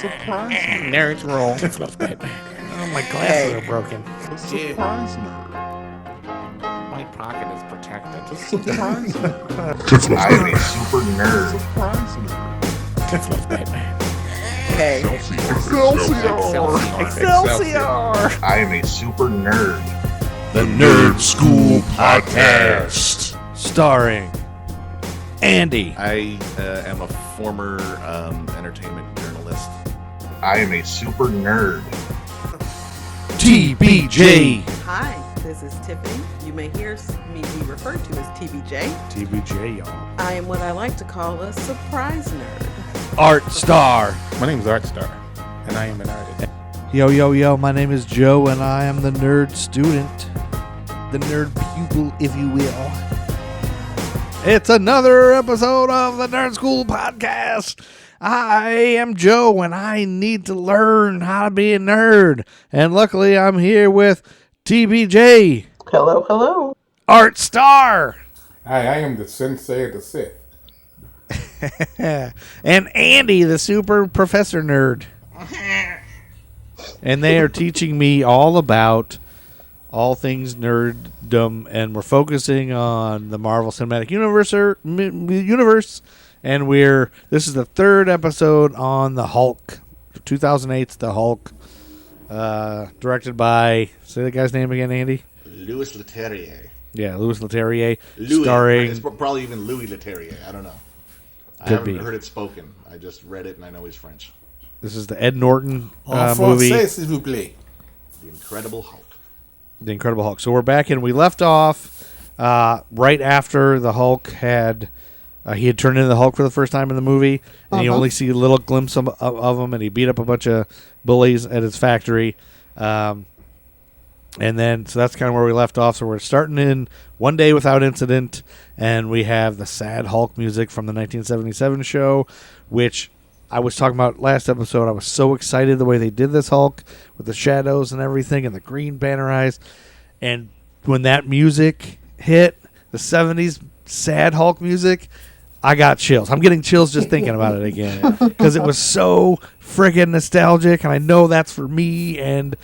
Nerds roll. Oh, my glasses are broken. Surprise My pocket is protected. Surprise I am a super nerd. Surprise Hey. Excelsior! I am a super nerd. The Nerd School Podcast. Starring Andy. I am a former entertainment journalist. I am a super nerd. TBJ. Hi, this is Tiffany. You may hear me be referred to as TBJ. TBJ, y'all. I am what I like to call a surprise nerd. Art Starr. My name is Art Starr, and I am an artist. Yo, my name is Joe, and I am the nerd student. The nerd pupil, if you will. It's another episode of the Nerd School Podcast. I am Joe, and I need to learn how to be a nerd. And luckily, I'm here with TBJ. Hello. Art Starr. Hi, I am the sensei of the Sith. And Andy, the super professor nerd. And they are teaching me all about all things nerddom, and we're focusing on the Marvel Cinematic Universe. And this is the third episode on the Hulk, 2008's The Hulk, directed by, say the guy's name again, Andy? Louis Leterrier. Yeah, Louis Leterrier, Louis, starring. it's probably even Louis Leterrier. I don't know. I Could haven't be. heard it spoken. I just read it and I know he's French. This is the Ed Norton En movie, français, s'il vous plaît. The Incredible Hulk. The Incredible Hulk. So we're back, and we left off right after the Hulk had he had turned into the Hulk for the first time in the movie, and you only see a little glimpse of him, and he beat up a bunch of bullies at his factory. And then, so that's kind of where we left off. So we're starting in One Day Without Incident, and we have the sad Hulk music from the 1977 show, which I was talking about last episode. I was so excited the way they did this Hulk with the shadows and everything and the green banner eyes. And when that music hit, the 70s sad Hulk music, I got chills. I'm getting chills just thinking about it again because it was so friggin' nostalgic, and I know that's for me and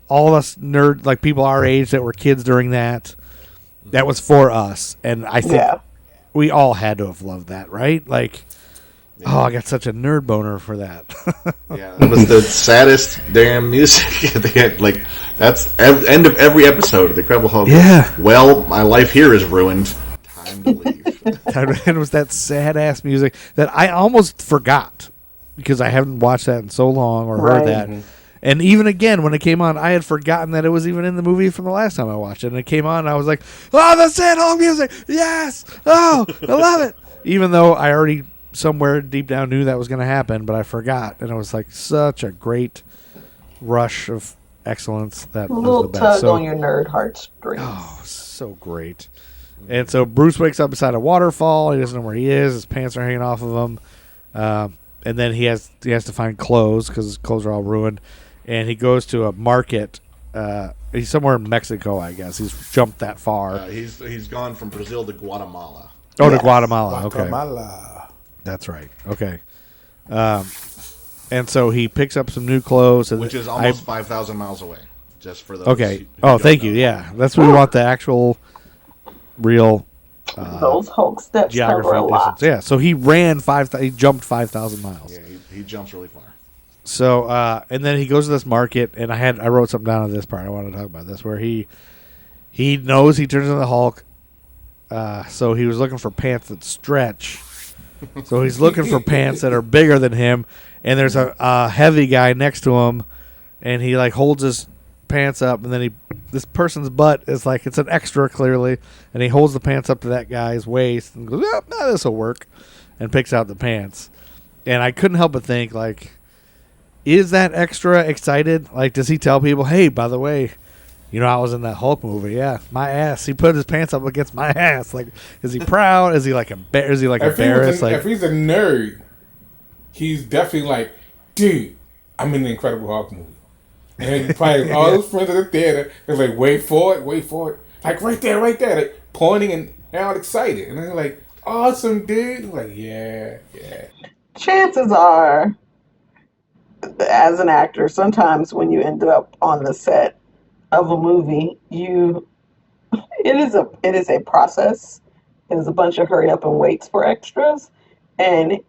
all us nerd, like people our age that were kids during that. That was for us, and I think we all had to have loved that, right? Like, oh, I got such a nerd boner for that. Yeah, it was the saddest damn music. They had, like, that's end of every episode of The Incredible Hulk. Yeah. Well, my life here is ruined. Time to leave. It was that sad ass music that I almost forgot because I haven't watched that in so long or heard that. And even again, when it came on, I had forgotten that it was even in the movie from the last time I watched it. And it came on, and I was like, oh, the sad Hulk music! Yes! Oh, I love it! Even though I already somewhere deep down knew that was going to happen, but I forgot. And it was like such a great rush of excellence. That A was little the best. tug on your nerd heartstrings. Oh, so great. And so Bruce wakes up beside a waterfall. He doesn't know where he is. His pants are hanging off of him. And then he has to find clothes because his clothes are all ruined. And he goes to a market. He's somewhere in Mexico, I guess. He's jumped that far. He's gone from Brazil to Guatemala. Oh, to Guatemala. Okay. Guatemala. That's right. Okay. And so he picks up some new clothes. And Which is almost 5,000 miles away. Just for those. Okay. who Oh, don't thank you. know. Yeah. That's what we want, the actual real Those Hulk steps cover geography a lot. distance. Yeah. So he ran he jumped 5,000 miles. Yeah, he jumps really far. So, and then he goes to this market, and I wrote something down on this part. I want to talk about this, where he knows he turns into the Hulk. So he was looking for pants that stretch. So he's looking for pants that are bigger than him, and there's a heavy guy next to him, and he like holds his pants up, and then this person's butt is like, it's an extra clearly, and he holds the pants up to that guy's waist and goes, oh, no, this will work, and picks out the pants. And I couldn't help but think, like, is that extra excited? Like, does he tell people, hey, by the way, you know, I was in that Hulk movie. Yeah, my ass. He put his pants up against my ass. Like, is he proud? Is he like embarrassed? If he's a nerd, he's definitely like, dude, I'm in the Incredible Hulk movie. And he probably all his friends at the theater is like, wait for it. Like, right there. Like, pointing and all excited. And they're like, awesome, dude. I'm like, yeah. Chances are as an actor, sometimes when you end up on the set of a movie, it is a process. It is a bunch of hurry up and waits for extras, and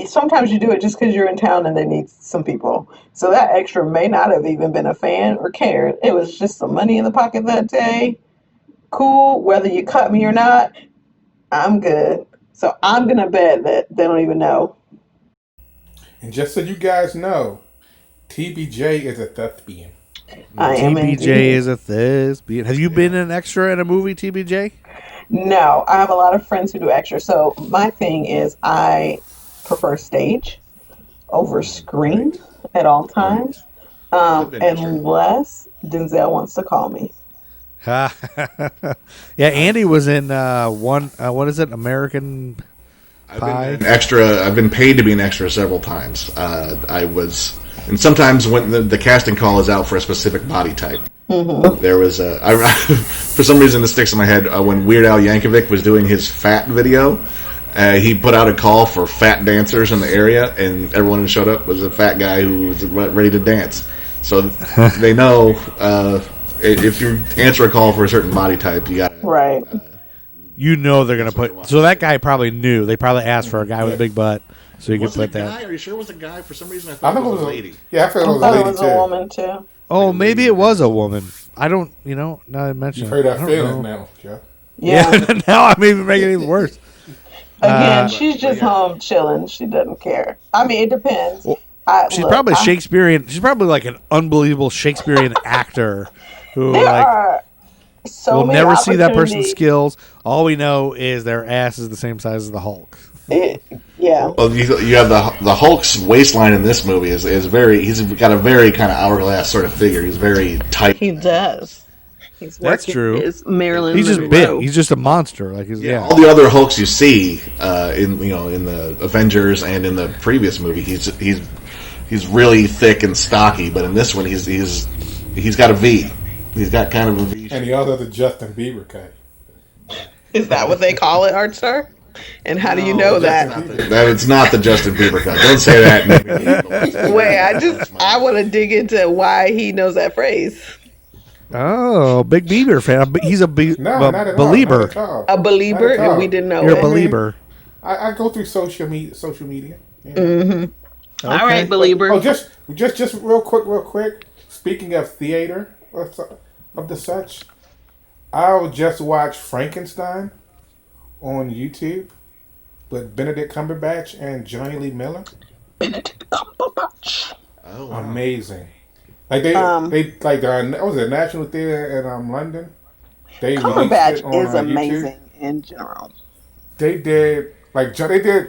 sometimes you do it just because you're in town and they need some people. So that extra may not have even been a fan or cared. It was just some money in the pocket that day. Cool, whether you cut me or not, I'm good. So I'm gonna bet that they don't even know. And just so you guys know, TBJ is a thespian. I am TBJ indeed. is a thespian. Have you been an extra in a movie, TBJ? No, I have a lot of friends who do extra. So my thing is I prefer stage over screen at all times, unless Denzel wants to call me. Yeah, Andy was in what is it, American Pie? I've been an extra. I've been paid to be an extra several times. And sometimes when the casting call is out for a specific body type. Mm-hmm. There was for some reason this sticks in my head, when Weird Al Yankovic was doing his fat video, he put out a call for fat dancers in the area, and everyone who showed up was a fat guy who was ready to dance. So they know if you answer a call for a certain body type, you got to... Right. You know they're going to put... So that guy probably knew. They probably asked for a guy with a big butt so you could put that. Are you sure it was a guy? For some reason I I thought think it was a lady. Yeah, I thought it was a thought lady it was too. a woman too. Oh, maybe it was a woman. I don't, now I mention You've it. heard I that don't feeling know. now, Jeff. Yeah. Yeah, now I'm even making it even worse. Again, she's just home chilling. She doesn't care. I mean, it depends. Well, She's probably Shakespearean. She's probably like an unbelievable Shakespearean actor who There like are so we'll many never see that person's opportunities. skills. All we know is their ass is the same size as the Hulk. Yeah. Well, you have the Hulk's waistline in this movie is very. He's got a very kind of hourglass sort of figure. He's very tight. He does. He's That's working true. his Marilyn He's just Monroe. big. He's just a monster. Like he's All the other Hulks you see in the Avengers and in the previous movie, he's really thick and stocky. But in this one, he's got a V. He's got kind of a V. And he also has a Justin Bieber cut. Is that what they call it, Art Star? And how do you know that? That it's not the Justin Bieber cut. Don't say that. Wait, I want to dig into why he knows that phrase. Oh, big Bieber fan. He's a No, not at believer. all. Not at all. A believer, Not at all. and we didn't know You're a it. believer. I go through social media. Yeah. Mm-hmm. All right, believer. Oh, just real quick. Speaking of theater of the such, I'll just watch Frankenstein on YouTube with Benedict Cumberbatch and Johnny Lee Miller. Benedict Cumberbatch. Oh, wow. Amazing. Like they was it National Theatre in London? They released Cumberbatch it on is YouTube. amazing in general. They did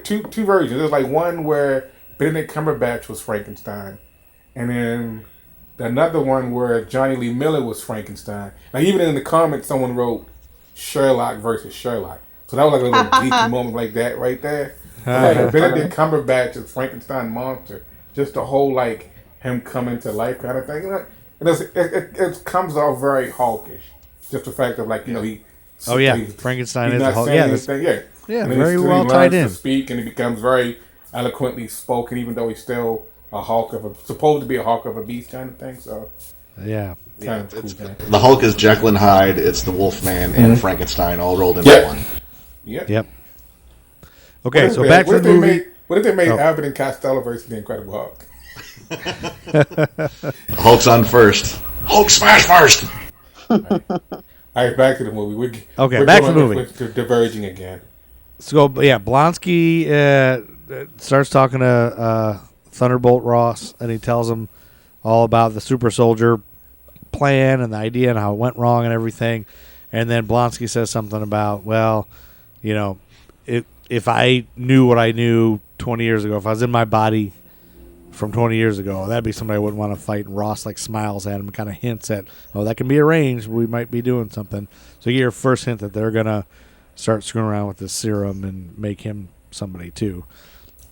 two versions. There's like one where Benedict Cumberbatch was Frankenstein, and then another one where Johnny Lee Miller was Frankenstein. Like even in the comments, someone wrote Sherlock versus Sherlock. So that was like a little geeky moment like that right there. Like Benedict Cumberbatch is Frankenstein monster. Just the whole like him coming to life kind of thing. It comes off very hawkish. Just the fact of like he. Oh yeah, he's Frankenstein he's is a not Hulk. saying Yeah, anything. yeah, And then very he well learns tied to in. speak, and he becomes very eloquently spoken, even though he's still supposed to be a hawk of a beast kind of thing. So Yeah. kind of cool. Man. The Hulk is Jeckyl and Hyde. It's the Wolfman and Frankenstein all rolled into Yep. one. Yep. Okay, so back to the movie. What if they made Abbott and Costello versus the Incredible Hulk? Hulk's on first. Hulk smash first. All right, back to the movie. We're back to the movie. We're diverging again. So Blonsky starts talking to Thunderbolt Ross, and he tells him all about the super soldier plan and the idea and how it went wrong and everything. And then Blonsky says something about, if I knew what I knew 20 years ago, if I was in my body from 20 years ago, that'd be somebody I wouldn't want to fight. And Ross smiles at him and kind of hints at, that can be arranged. We might be doing something. So you get your first hint that they're going to start screwing around with this serum and make him somebody too.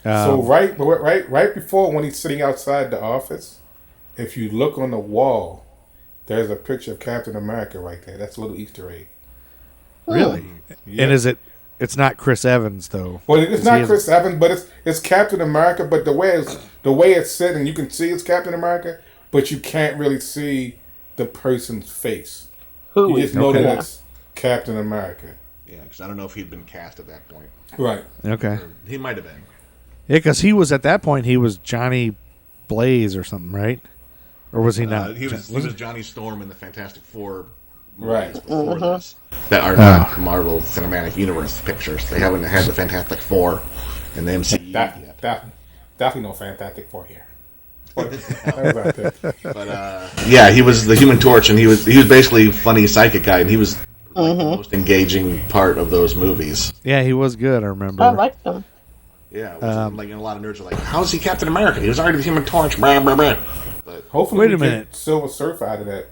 So right before when he's sitting outside the office, if you look on the wall, there's a picture of Captain America right there. That's a little Easter egg. Really? Yeah. And is it It's not Chris Evans though. Well, it's not Chris Evans, but it's Captain America. But the way it's set, and you can see it's Captain America, but you can't really see the person's face. You just know that it's Captain America. Yeah, because I don't know if he'd been cast at that point. Right. Okay. Or he might have been. Yeah, because he was at that point. He was Johnny Blaze or something, right? Or was he not? He was Johnny Storm in the Fantastic Four movies Right. before this. That are not Marvel Cinematic Universe pictures. They haven't had the Fantastic Four in the MCU yet. Definitely no Fantastic Four here. But yeah, he was the Human Torch, and he was basically a funny psychic guy, and he was the most engaging part of those movies. Yeah, he was good. I remember. I liked him. Yeah, like a lot of nerds are like, "How is he Captain America? He was already the Human Torch." Blah, blah, blah. But hopefully, wait a minute, get Silver Surfer out of that.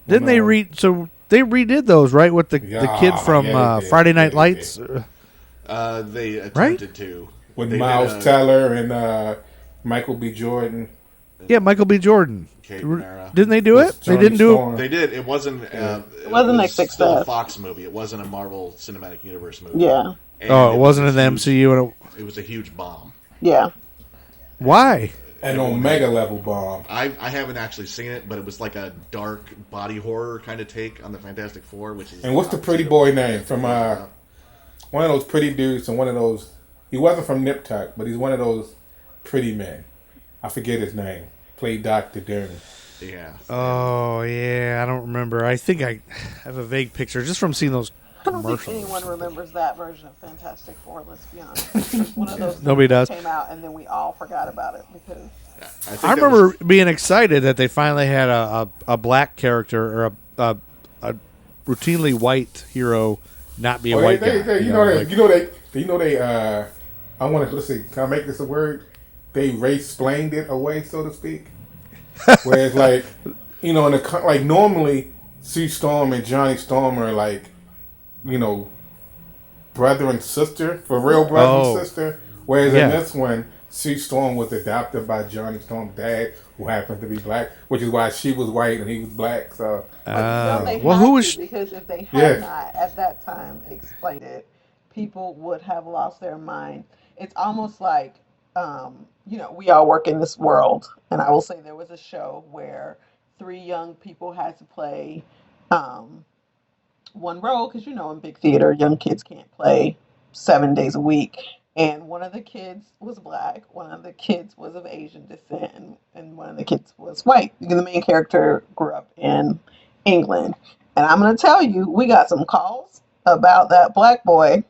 Didn't they So they redid those, right? With the kid from Friday Night Lights. They attempted to with Miles Teller and Michael B. Jordan. Yeah, Michael B. Jordan. Didn't they do it? They didn't do it. They did. It wasn't. It wasn't a success. Still a Fox movie. It wasn't a Marvel Cinematic Universe movie. Yeah. And it wasn't in the MCU. And it was a huge bomb. Yeah. Why? An Omega level bomb. I haven't actually seen it, but it was like a dark body horror kind of take on the Fantastic Four, which is. And what's the pretty boy name from one of those pretty dudes and one of those? He wasn't from Nip Tuck, but he's one of those pretty men. I forget his name. Played Dr. Doom. Yeah. Oh yeah, I don't remember. I think I have a vague picture just from seeing those I don't commercials. think anyone remembers that version of Fantastic Four, let's be honest. It's one of those Nobody does. That came out and then we all forgot about it because I remember being excited that they finally had a black character or a routinely white hero not be a white guy. I want to, let's see, can I make this a word? They race-splained it away, so to speak. Whereas, like, like normally, Sue Storm and Johnny Storm are like, brother and sister, for real brother and sister. Whereas in this one, Sue Storm was adopted by Johnny Storm's dad, who happened to be black, which is why she was white and he was black. So, who was? Because if they had not at that time explained it, people would have lost their mind. It's almost like, we all work in this world, and I will say there was a show where 3 young people had to play one role because in big theater, young kids can't play 7 days a week. And one of the kids was black, one of the kids was of Asian descent, and one of the kids was white. Because the main character grew up in England. And I'm going to tell you, we got some calls about that black boy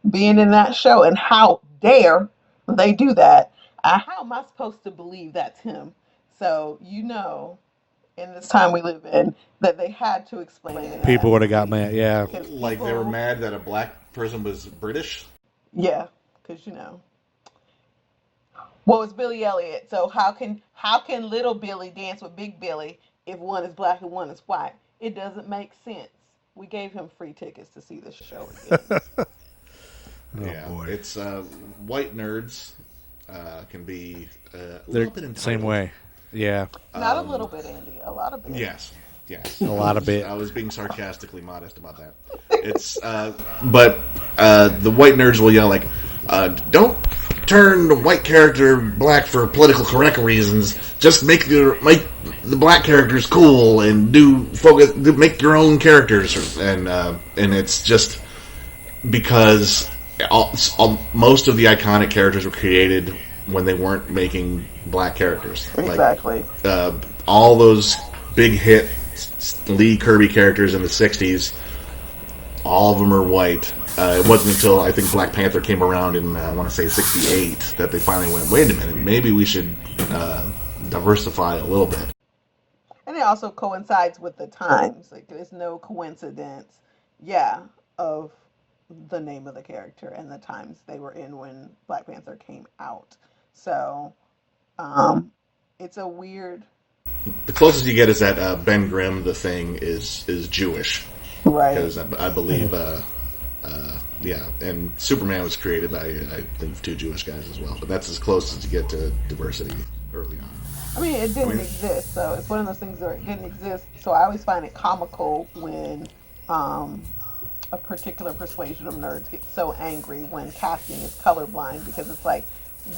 being in that show, and how dare they do that. How am I supposed to believe that's him? So, in this time we live in, that they had to explain it. People would have got mad, yeah. Like they were mad that a black person was British? Yeah, because, well, it's Billy Elliot. So how can little Billy dance with Big Billy if one is black and one is white? It doesn't make sense. We gave him free tickets to see the show again. Boy. It's white nerds can be a They're little bit entitled. same way. Yeah. Not a little bit, Andy. A lot of bit. Yes. A lot of bit. I was being sarcastically modest about that. It's but the white nerds will yell like, "Don't turn the white character black for political correct reasons. Just make the black characters cool and make your own characters." And it's just because most of the iconic characters were created when they weren't making black characters. Exactly. Like, all those big hit Lee Kirby characters in the 60s, all of them are white. It wasn't until I think Black Panther came around in, I want to say 68, that they finally went, wait a minute, maybe we should diversify a little bit. And it also coincides with the times. Like, there's no coincidence, of the name of the character and the times they were in when Black Panther came out. So, it's a weird... The closest you get is that Ben Grimm, the Thing, is Jewish. Right. Because I believe, and Superman was created by, I think, 2 Jewish guys as well. But that's as close as you get to diversity early on. I mean, it didn't exist, so it's one of those things where it didn't exist. So I always find it comical when a particular persuasion of nerds get so angry when casting is colorblind, because it's like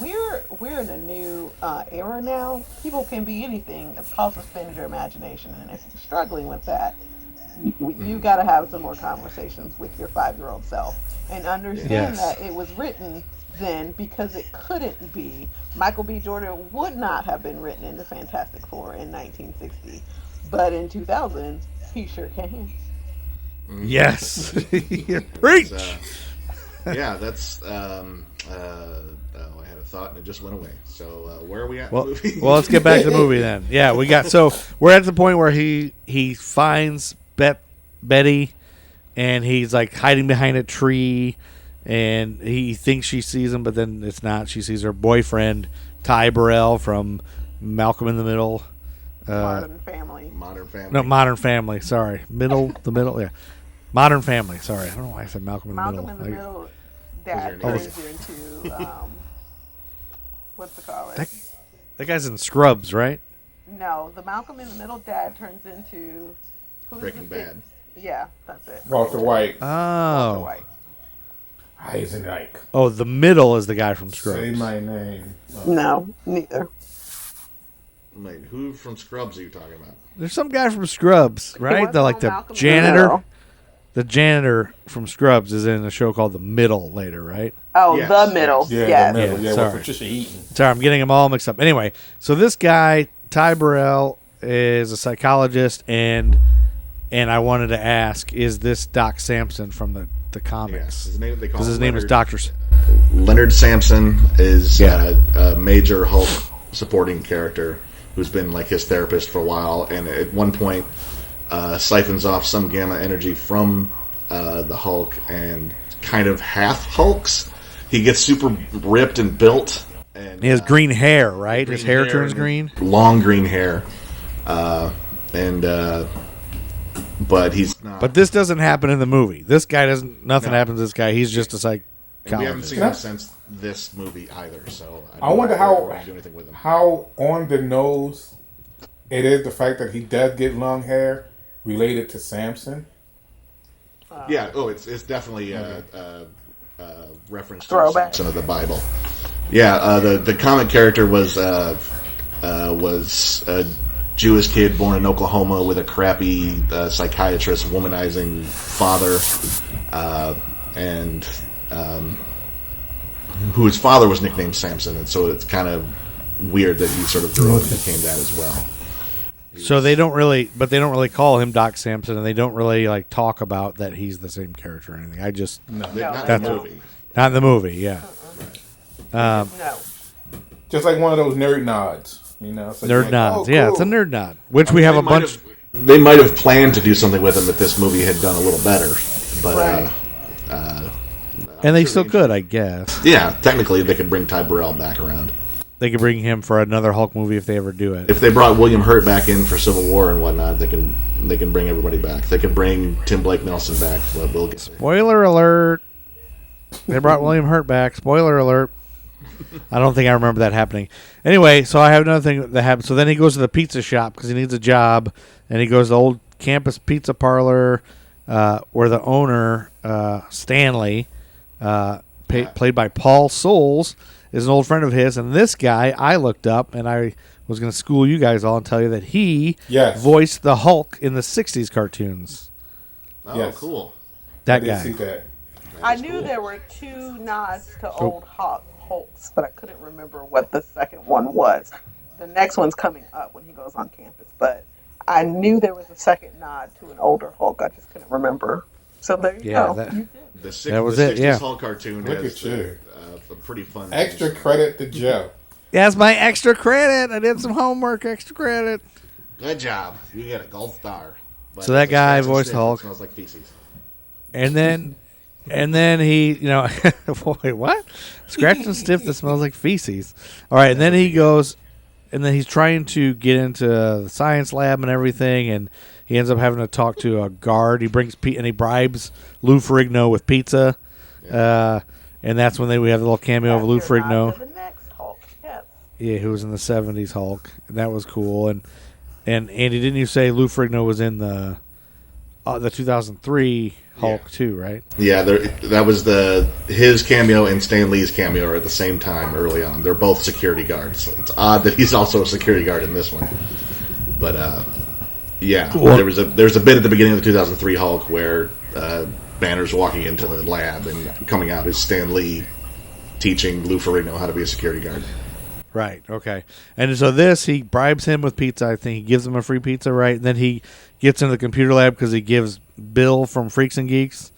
we're in a new era now. People can be anything. It's called suspend your imagination, and if you're struggling with that, you got to have some more conversations with your 5-year-old self and understand that it was written then because it couldn't be. Michael B. Jordan would not have been written into Fantastic Four in 1960, but in 2000 he sure can. Yes. Preach. Yeah, that's. I had a thought and it just went away. So where are we at in Well, the movie? well, let's get back to the movie then. Yeah, we're at the point where he finds Betty, and he's like hiding behind a tree, and he thinks she sees him, but then it's not. She sees her boyfriend, Ty Burrell from Malcolm in the Middle. Modern Family. Modern Family. No, Modern Family. Sorry, the middle. Yeah, Modern Family. Sorry, I don't know why I said Malcolm in the Middle. Malcolm in the Middle. Dad turns into what's it called? That guy's in Scrubs, right? No, the Malcolm in the Middle dad turns into Breaking Bad. Yeah, that's it. Walter White. Walter Oh, White. Heisenreich. oh, the middle is the guy from Scrubs. Say my name. No, neither. Wait, who from Scrubs are you talking about? There's some guy from Scrubs, right? wasn't The on like the Malcolm in the janitor. Middle. The janitor from Scrubs is in a show called The Middle later, right? Oh, Yes. The Middle. Yeah, Yes. the middle. Yeah, Yeah, sorry. with Patricia Eaton. Sorry, I'm getting them all mixed up. Anyway, so this guy, Ty Burrell, is a psychologist, and I wanted to ask, is this Doc Sampson from the Yes, comics? his name. They call Because his him name is Leonard. Doctor. Leonard Sampson is Yeah. a major Hulk supporting character who's been like his therapist for a while, and at one point siphons off some gamma energy from the Hulk and kind of half Hulks. He gets super ripped and built. And, He has green hair, right? His hair green turns and green. long green hair, but he's not. But this doesn't happen in the movie. This guy doesn't. Nothing No. happens to this guy. He's just a and we haven't psychologist. seen him since this movie either. So I wonder don't know if we're gonna do anything with him. how on the nose it is the fact that he does get long hair related to Samson. Yeah. Oh, it's definitely reference to Throwback. Samson of the Bible. Yeah. The comic character was a Jewish kid born in Oklahoma with a crappy psychiatrist womanizing father, and whose father was nicknamed Samson, and so it's kind of weird that he sort of grew up and became that as well. So they don't really call him Doc Sampson, and they don't really like talk about that he's the same character or anything. I just Not in That's the a- movie. not in the movie, yeah. No. Just like one of those nerd nods. You know, so you're Nerd like, nods, oh, yeah. It's a cool. nerd nod, which we have a bunch. They might have planned to do something with him if this movie had done a little better, but Right. And they still could, I guess. yeah, technically they could bring Ty Burrell back around. They could bring him for another Hulk movie if they ever do it. If they brought William Hurt back in for Civil War and whatnot, they can bring everybody back. They can bring Tim Blake Nelson back. Well, we'll get there. Spoiler alert. They brought William Hurt back. Spoiler alert. I don't think I remember that happening. Anyway, so I have another thing that happened. So then he goes to the pizza shop because he needs a job, and he goes to the old campus pizza parlor where the owner, Stanley, played by Paul Soules, is an old friend of his. And this guy, I looked up, and I was going to school you guys all and tell you that he Yes. voiced the Hulk in the 60s cartoons. Oh, Yes. cool. That I did guy. see that. I knew there were two nods to old Hulks, but I couldn't remember what the second one was. The next one's coming up when he goes on campus, but I knew there was a second nod to an older Hulk. I just couldn't remember. So there you Yeah, go. that- You did. That was the it, yeah. 60s Hulk cartoon Look has at you. a pretty fun Extra credit to Joe. That's my extra credit. I did some homework. Extra credit. Good job. You get a gold star. But So that it's a guy scratch and voiced sniff. Hulk. It smells like feces. And then he, wait, what? Scratch and stiff that smells like feces. All right, and then he goes, and then he's trying to get into the science lab and everything, and he ends up having to talk to a guard. He brings and he bribes Lou Ferrigno with pizza, and that's when we have the little cameo of Lou That's your nod Ferrigno. to the next Hulk. Yes. Yeah, who was in the '70s Hulk, and that was cool. And Andy, didn't you say Lou Ferrigno was in the the 2003 Hulk too, right? Yeah, that was his cameo and Stan Lee's cameo are at the same time early on. They're both security guards. It's odd that he's also a security guard in this one. But yeah, Well- there's a bit at the beginning of the 2003 Hulk where Banner's walking into the lab and coming out is Stan Lee teaching Lou Ferrigno how to be a security guard. Right. Okay. And so he bribes him with pizza. I think he gives him a free pizza, right? And then he gets into the computer lab because he gives Bill from Freaks and Geeks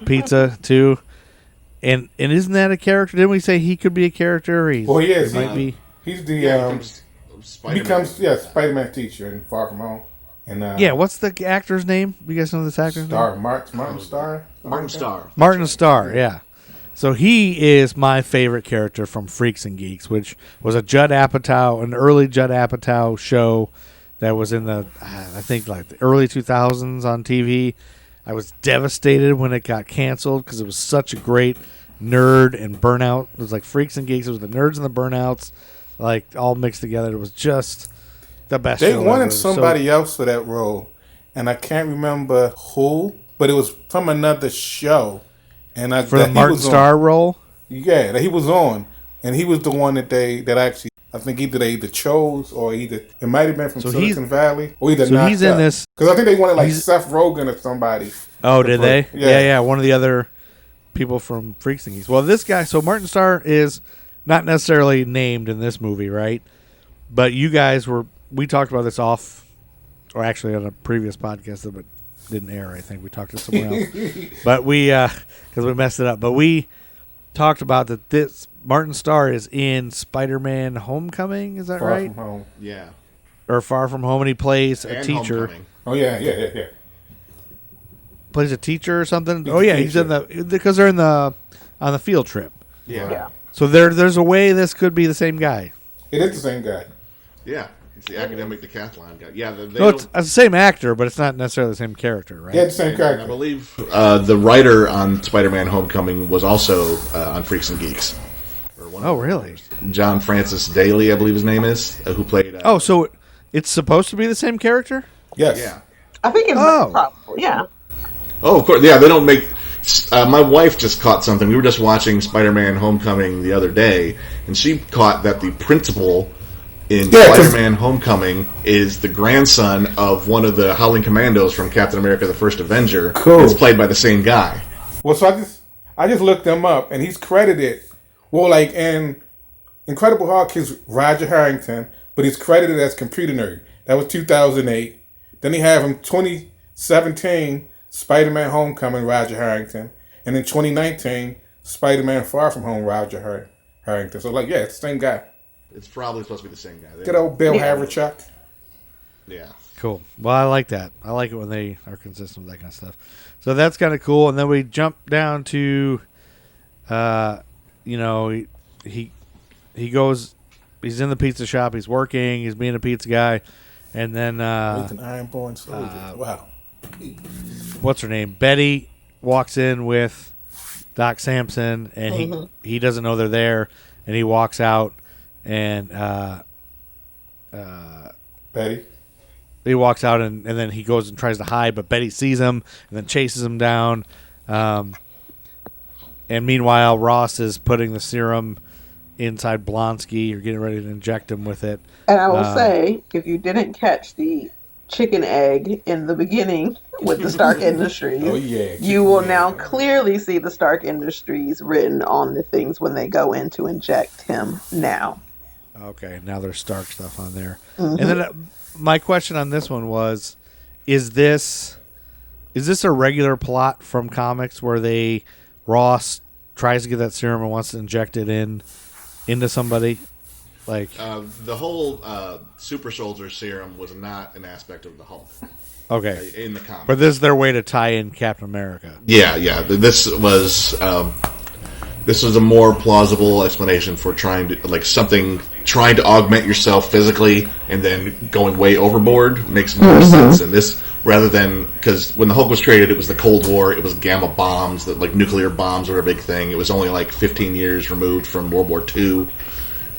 pizza too. And isn't that a character? Didn't we say he could be a character? Well, he is. He might be. He's the Spider-Man. Spider-Man teacher in Far From Home. And Yeah. What's the actor's name? You guys know this actor's Starr, name? Martin Starr. Martin Starr. Martin Starr. Yeah. So he is my favorite character from Freaks and Geeks, which was an early Judd Apatow show that was in the early 2000s on TV. I was devastated when it got canceled because it was such a great nerd and burnout. It was like Freaks and Geeks. It was the nerds and the burnouts, like all mixed together. It was just the best. They show wanted ever. somebody else for that role, and I can't remember who, but it was from another show. And For the Martin Starr role? Yeah, that he was on. And he was the one that actually, I think either they chose or it might have been from Silicon Valley or either so he's in this. Because I think they wanted like Seth Rogen or somebody. Oh, did they? Yeah. Yeah. One of the other people from Freaks and Geeks. Well, this guy, so Martin Starr is not necessarily named in this movie, right? But you guys we talked about this or actually on a previous podcast, but didn't air. I think we talked to someone else, but because we messed it up. But we talked about that this Martin Starr is in Spider-Man: Homecoming. Is that Far right? From Home. Yeah. Or Far From Home, and he plays a And teacher. Homecoming. Oh yeah. Plays a teacher or something. He's in because they're on the field trip. Yeah. Yeah. So there's a way this could be the same guy. It is the same guy. Yeah. It's the academic decathlon guy. Yeah. No, it's the same actor, but it's not necessarily the same character, right? Yeah, the same And I character. believe the writer on Spider-Man: Homecoming was also on Freaks and Geeks. Oh, really? John Francis Daly, I believe his name is, who played. So it's supposed to be the same character? Yes. Yeah. I think it's Oh. probable. Yeah. Oh, of course. Yeah, they don't make. My wife just caught something. We were just watching Spider-Man: Homecoming the other day, and she caught that the principal in Spider-Man: Homecoming is the grandson of one of the Howling Commandos from Captain America: The First Avenger. Cool. It's played by the same guy. Well, so I just looked him up, and he's credited. Well, like in Incredible Hulk, he's Roger Harrington, but he's credited as Computer Nerd. That was 2008. Then he have him 2017 Spider-Man: Homecoming, Roger Harrington, and in 2019 Spider-Man: Far From Home, Roger Harrington. So it's the same guy. It's probably supposed to be the same guy. Good old Bill Haverchuck. Yeah. Cool. Well, I like that. I like it when they are consistent with that kind of stuff. So that's kind of cool. And then we jump down to, he goes, he's in the pizza shop, he's working, he's being a pizza guy, and then With an iron-born soldier. Wow. what's her name? Betty walks in with Doc Sampson, and he doesn't know they're there, and he walks out, and Betty. he walks out, and then he goes and tries to hide, but Betty sees him and then chases him down. And meanwhile, Ross is putting the serum inside Blonsky, or getting ready to inject him with it. And I will say, if you didn't catch the chicken egg in the beginning with the Stark Industries, Oh, yeah. you will now clearly see the Stark Industries written on the things when they go in to inject him now. Okay, now there's Stark stuff on there. And then my question on this one was, is this a regular plot from comics where Ross tries to get that serum and wants to inject it into somebody? Like The whole super soldier serum was not an aspect of the Hulk okay, in the comic. but this is their way to tie in Captain America. Yeah. This was a more plausible explanation for trying to augment yourself physically and then going way overboard makes more sense. And this, rather than, because when the Hulk was created, it was the Cold War, it was gamma bombs, that like nuclear bombs were a big thing. It was only like 15 years removed from World War II.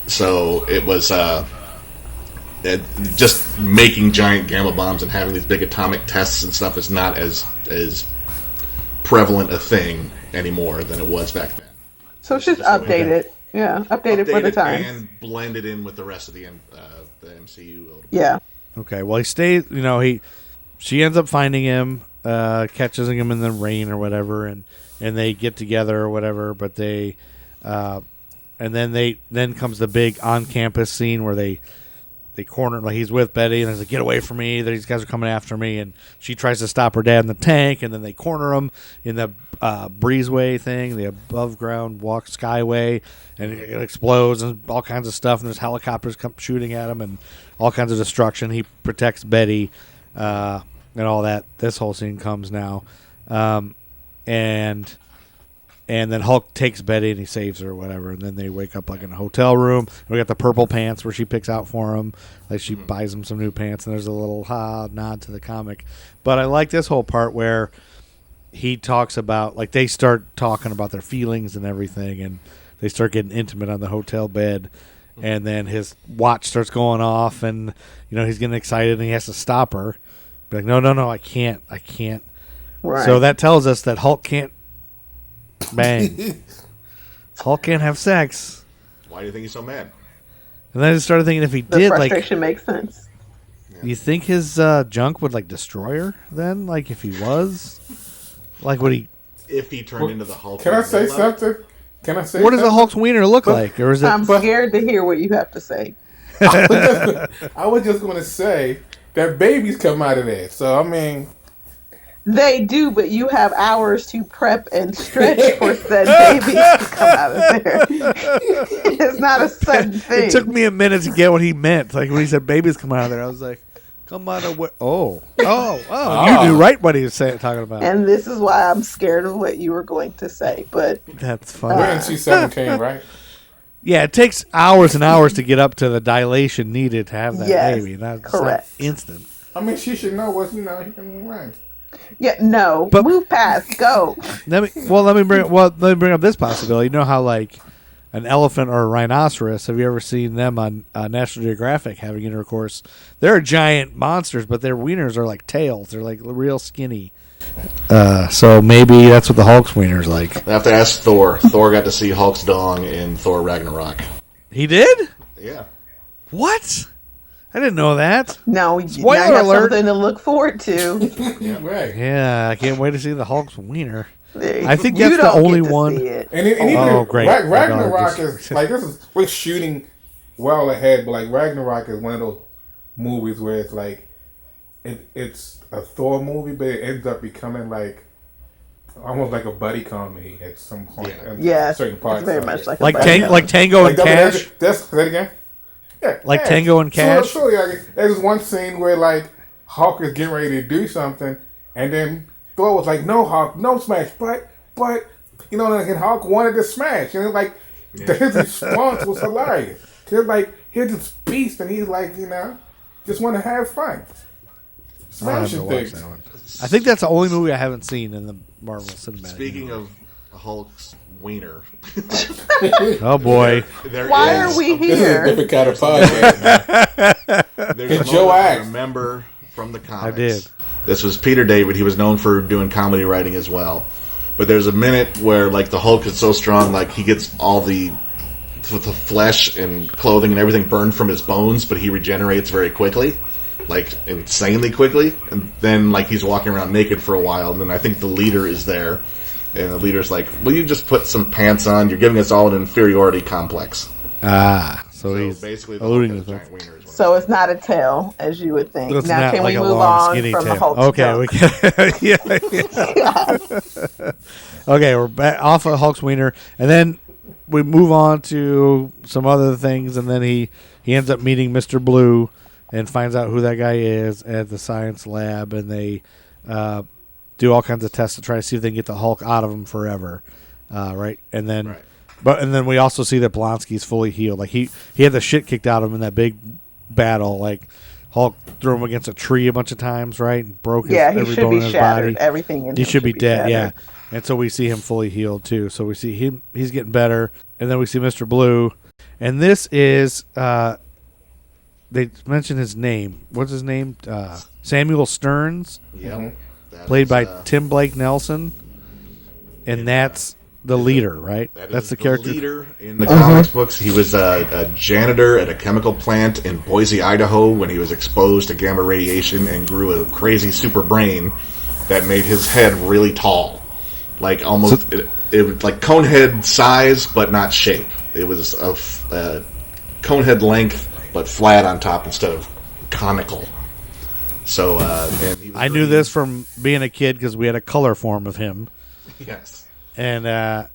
So it was just making giant gamma bombs and having these big atomic tests and stuff is not as prevalent a thing anymore than it was back then. So it's just updated. Yeah, updated for the times. And blended in with the rest of the MCU a little bit. Yeah. Okay, well, he stays, she ends up finding him, catches him in the rain or whatever, and they get together or whatever, but they, and then comes the big on-campus scene where they corner, like he's with Betty, and he's like, get away from me, these guys are coming after me, and she tries to stop her dad in the tank, and then they corner him in the breezeway thing, the above-ground skyway, and it explodes, and all kinds of stuff, and there's helicopters shooting at him, and all kinds of destruction. He protects Betty, and all that. This whole scene comes now, and then Hulk takes Betty and he saves her or whatever. And then they wake up like in a hotel room. We got the purple pants where she picks out for him. Like she buys him some new pants. And there's a little nod to the comic. But I like this whole part where he talks about, like they start talking about their feelings and everything. And they start getting intimate on the hotel bed. And then his watch starts going off. And, he's getting excited and he has to stop her. Be like, no, I can't. Right. So that tells us that Hulk can't bang. Hulk can't have sex. Why do you think he's so mad? And then I just started thinking if he The did, frustration makes sense. you think his junk would destroy her then? Like if he was, would he? If he turned into the Hulk. Can I say something? Can I say What does a something? Hulk's wiener look like? Or is it? I'm scared to hear what you have to say. I was just going to say that babies come out of there. So, I mean... They do, but you have hours to prep and stretch for said babies to come out of there. It's not a sudden thing. It took me a minute to get what he meant. Like when he said babies come out of there, I was like, come out of where? Oh. You knew right what he was talking about. And this is why I'm scared of what you were going to say. But that's funny. When she's 17, right? Yeah, it takes hours and hours to get up to the dilation needed to have that baby. That's correct. Not instant. I mean, she should know what's, right. Yeah, no. But move past. Go. Let me bring up this possibility. You know how an elephant or a rhinoceros? Have you ever seen them on National Geographic having intercourse? They're giant monsters, but their wieners are like tails. They're like real skinny. So maybe that's what the Hulk's wiener's like. I have to ask Thor. Thor got to see Hulk's dong in Thor Ragnarok. He did? Yeah. What? I didn't know that. No, Spoiler now you have alert. something to look forward to. Right. Yeah, I can't wait to see the Hulk's wiener. I I think that's the only one. And even great. Ragnarok is we're shooting well ahead, but Ragnarok is one of those movies where it's it's a Thor movie, but it ends up becoming almost like a buddy comedy at some point. Yeah, certain parts. it's very much like Tango and Cash. Say it again. Yeah, Tango and Cash. So there's one scene where Hulk is getting ready to do something, and then Thor was like, "No, Hulk, no smash," but and Hulk wanted to smash, and his response was hilarious. He's here's this beast, and he's just want to have fun. Smashing things. I think that's the only movie I haven't seen in the Marvel Cinematic. Speaking of Hulk's wiener. Oh boy. Why are we This is a here? different kind of podcast. There's a Joe moment I asked. remember from the comics. I did. This was Peter David. He was known for doing comedy writing as well. But there's a minute where the Hulk is so strong, he gets all the flesh and clothing and everything burned from his bones, but he regenerates very quickly. Insanely quickly. And then he's walking around naked for a while, and then I think the leader is there. And the leader's like, will you just put some pants on? You're giving us all an inferiority complex. So he's basically the alluding Hulk to has a that. giant wiener is what So it's not a tail, as you would think. It's Now, not can we a move long, on skinny from the tail. Hulk? Okay, we can. Yeah. Okay, we're back off of Hulk's wiener, and then we move on to some other things, and then he ends up meeting Mr. Blue and finds out who that guy is at the science lab, and they do all kinds of tests to try to see if they can get the Hulk out of him forever, right? And then, Right. and then we also see that Blonsky's fully healed. He had the shit kicked out of him in that big battle. Hulk threw him against a tree a bunch of times, right? And broke He every should bone in be his shattered. body. Everything in He him should be dead, shattered. yeah. And so we see him fully healed too. So we see him; he's getting better. And then we see Mr. Blue, and this is they mention his name. What's his name? Samuel Stearns, Yep. That played is, by Tim Blake Nelson, and that's the leader, right? That That's is the character. leader in the comics books. He was a janitor at a chemical plant in Boise, Idaho, when he was exposed to gamma radiation and grew a crazy super brain that made his head really tall, like almost it was like conehead size, but not shape. It was a conehead length, but flat on top instead of conical. So and he was I knew green. this from being a kid because we had a color form of him, Yes. and Oddly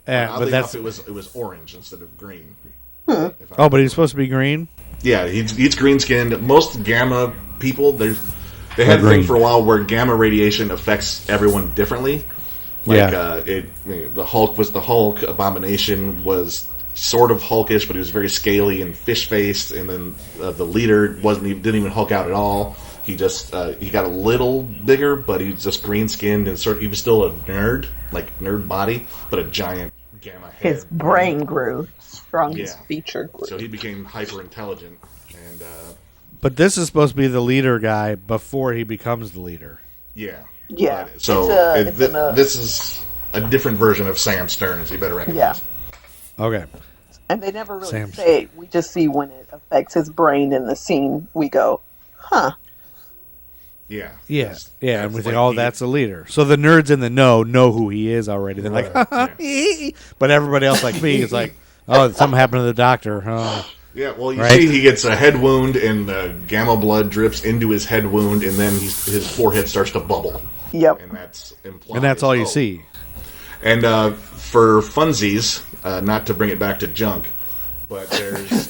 but that's enough, it was orange instead of green. oh, but he's supposed to be green. Yeah, he's green skinned. Most gamma people, they had a green. thing for a while where gamma radiation affects everyone differently. Like the Hulk was the Hulk. Abomination was sort of hulkish, but he was very scaly and fish faced. And then the leader didn't even Hulk out at all. He just he got a little bigger, but he was just green skinned and he was still a nerd, like nerd body, but a giant gamma head. His brain grew. Strongest Yeah. feature grew. So he became hyper intelligent, and But this is supposed to be the leader guy before he becomes the leader. yeah. Yeah. So this is a different version of Sam Stearns. You better recognize. Yeah. Okay. And they never really Samson. say it. We just see when it affects his brain in the scene. We go, huh. Yeah. Yeah, That's- yeah, and that's we think, like oh, he- that's a leader. So the nerds in the know who he is already. They're like, but everybody else like me is like, oh, something happened to the doctor. Oh. Yeah, well, you Right? see he gets a head wound, and gamma blood drips into his head wound, and then his forehead starts to bubble. Yep. And that's implied. And that's all you Oh. see. And for funsies, not to bring it back to junk, but there's...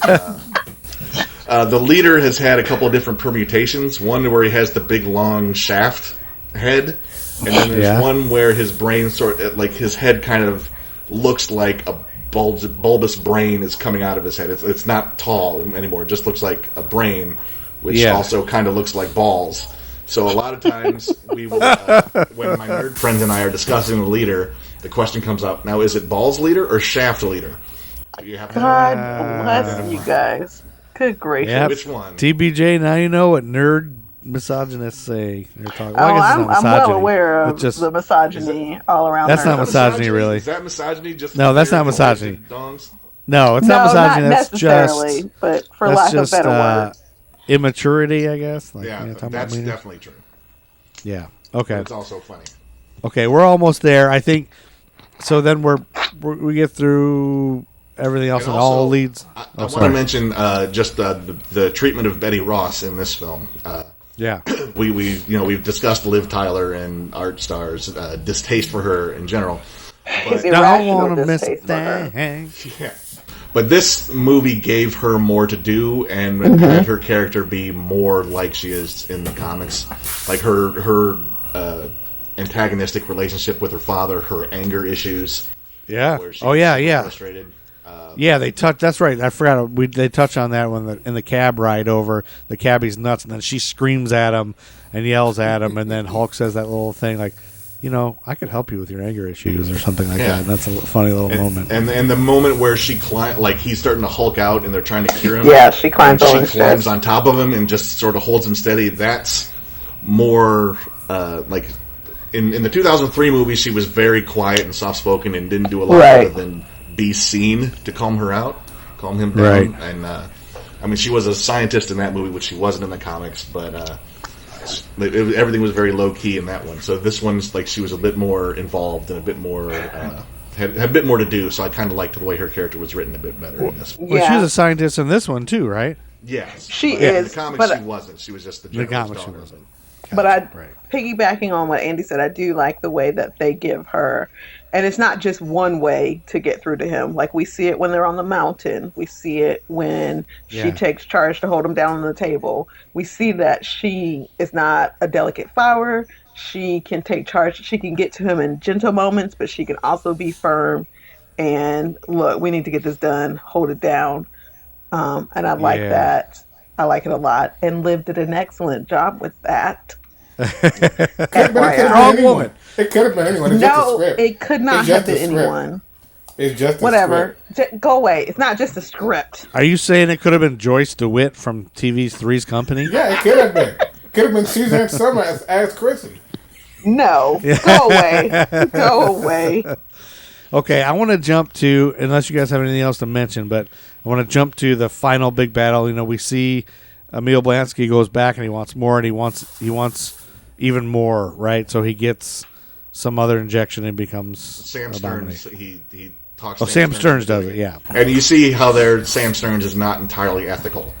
the leader has had a couple of different permutations. One where he has the big, long shaft head, and then there's one where his brain like his head kind of looks like a bulbous brain is coming out of his head. It's not tall anymore. It just looks like a brain, which also kind of looks like balls. So a lot of times we will, when my nerd friends and I are discussing the leader, the question comes up, now is it balls leader or shaft leader? You have to God bless you guys. Good gracious. Yep. which one? TBJ, now you know what nerd misogynists say. They're talking. Oh, Well, I guess it's I'm not well misogyny. aware of It's just, the misogyny all around That's there. not misogyny, really. Is that misogyny? Just No, that's not for misogyny. dongs? no, it's No, not misogyny. That's necessarily, just but for that's lack just of better words. immaturity, I guess. Like, Yeah, talking about that's meaning. definitely true. Yeah. Okay. It's also funny. Okay, we're almost there. I think. So then we get through everything else, and And all also, leads. I want to mention just the treatment of Betty Ross in this film. Yeah. We've discussed Liv Tyler and Art Starr's distaste for her in general. His But, Don't irrational want to miss a distaste for her. thing. yeah. But this movie gave her more to do and had her character be more like she is in the comics. Like her antagonistic relationship with her father, her anger issues. Yeah. Where she Oh yeah, was yeah. Frustrated. Yeah, they touch. That's right. I forgot. They touch on that when in the cab ride over. The cabbie's nuts, and then she screams at him and yells at him, and then Hulk says that little thing like, I could help you with your anger issues or something like that. And that's a funny little moment. And the moment where she he's starting to Hulk out, and they're trying to cure him. Yeah, she climbs and over his She climbs chest. on top of him and just sort of holds him steady. That's more like in the 2003 movie, she was very quiet and soft spoken and didn't do a lot Right. other than be seen to calm him down. Right. And I mean, she was a scientist in that movie, which she wasn't in the comics, but everything was very low key in that one. So this one's like she was a bit more involved and a bit more had a bit more to do. So I kind of liked the way her character was written a bit better in this one. Well, she Yeah. was a scientist in this one too, right? Yes, She but in is, the comics, but- she wasn't. She was just the The general's comics she daughter. wasn't. But I, Right. piggybacking on what Andy said, I do like the way that they give her, and it's not just one way to get through to him. Like we see it when they're on the mountain. We see it when she Yeah. takes charge to hold him down on the table. We see that she is not a delicate flower. She can take charge. She can get to him in gentle moments, but she can also be firm. And look, we need to get this done. Hold it down. And I like Yeah. that. I like it a lot. And Liv did an excellent job with that. But it could have FYI. been Wrong anyone. woman. It could have been anyone. It's just a No, script. it could not It's have just been a script. anyone. It's just a Whatever. script. Go away. It's not just a script. Are you saying it could have been Joyce DeWitt from TV's Three's Company? Yeah, it could have been. Could have been Suzanne Summer as Chrissy. No. Go away. Go away. Okay, I want to jump to, unless you guys have anything else to mention, but I want to jump to the final big battle. You know, we see Emil Blansky goes back and he wants more, and he wants even more, right? So he gets some other injection and becomes Sam Abomination. Stearns, he talks. Oh, Sam Stearns does it, yeah. And you see how Sam Stearns is not entirely ethical.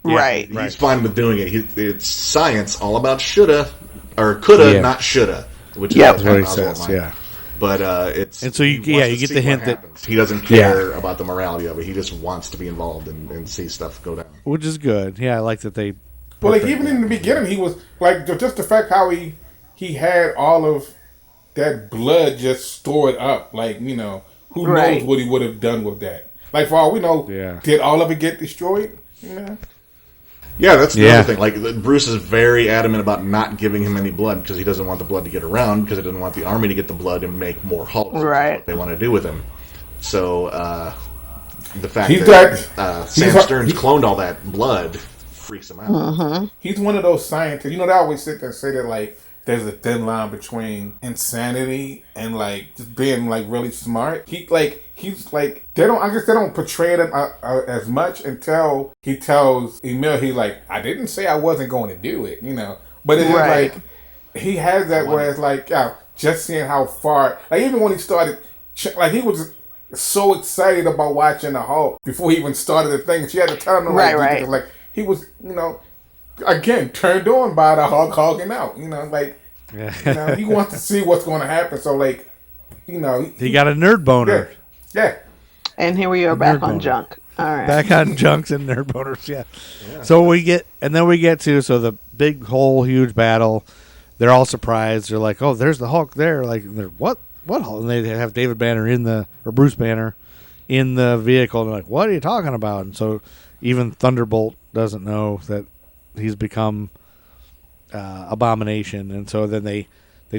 Right. He's fine with doing it. It's science, all about shoulda or coulda, not shoulda, which is That's what he says. Yeah. But it's And so you get the hint that he doesn't care about the morality of it. He just wants to be involved and see stuff go down, which is good. Yeah, I like that they. Well, like even in the beginning, he was like just the fact how he had all of that blood just stored up. Like, you know, who knows what he would have done with that? Like, for all we know, did all of it get destroyed? You know? Yeah, that's the other thing. Like, Bruce is very adamant about not giving him any blood because he doesn't want the blood to get around, because he doesn't want the army to get the blood and make more Hulks. Right. That's what they want to do with him. So, the fact Sam Stearns cloned all that blood freaks him out. Mm-hmm. He's one of those scientists. You know, they always sit there and say that, like, there's a thin line between insanity and, like, just being, like, really smart. He's like, I guess they don't portray it as much until he tells Emil, I didn't say I wasn't going to do it, you know. But it's like, he has that where it's like, just seeing how far, like, even when he started, like, he was so excited about watching the Hulk before he even started the thing. She had to tell him, like, he was, you know, again, turned on by the Hulk hogging out, you know, like, you know, he wants to see what's going to happen. So, like, you know, he got a nerd boner. Yeah. And here we are back on junk. All right. Back on junks and nerd boners, yeah. So we get to the big whole huge battle. They're all surprised. They're like, "Oh, there's the Hulk there!" Like, they're what Hulk? And they have David Banner Bruce Banner in the vehicle. And they're like, "What are you talking about?" And so even Thunderbolt doesn't know that he's become Abomination, and so then they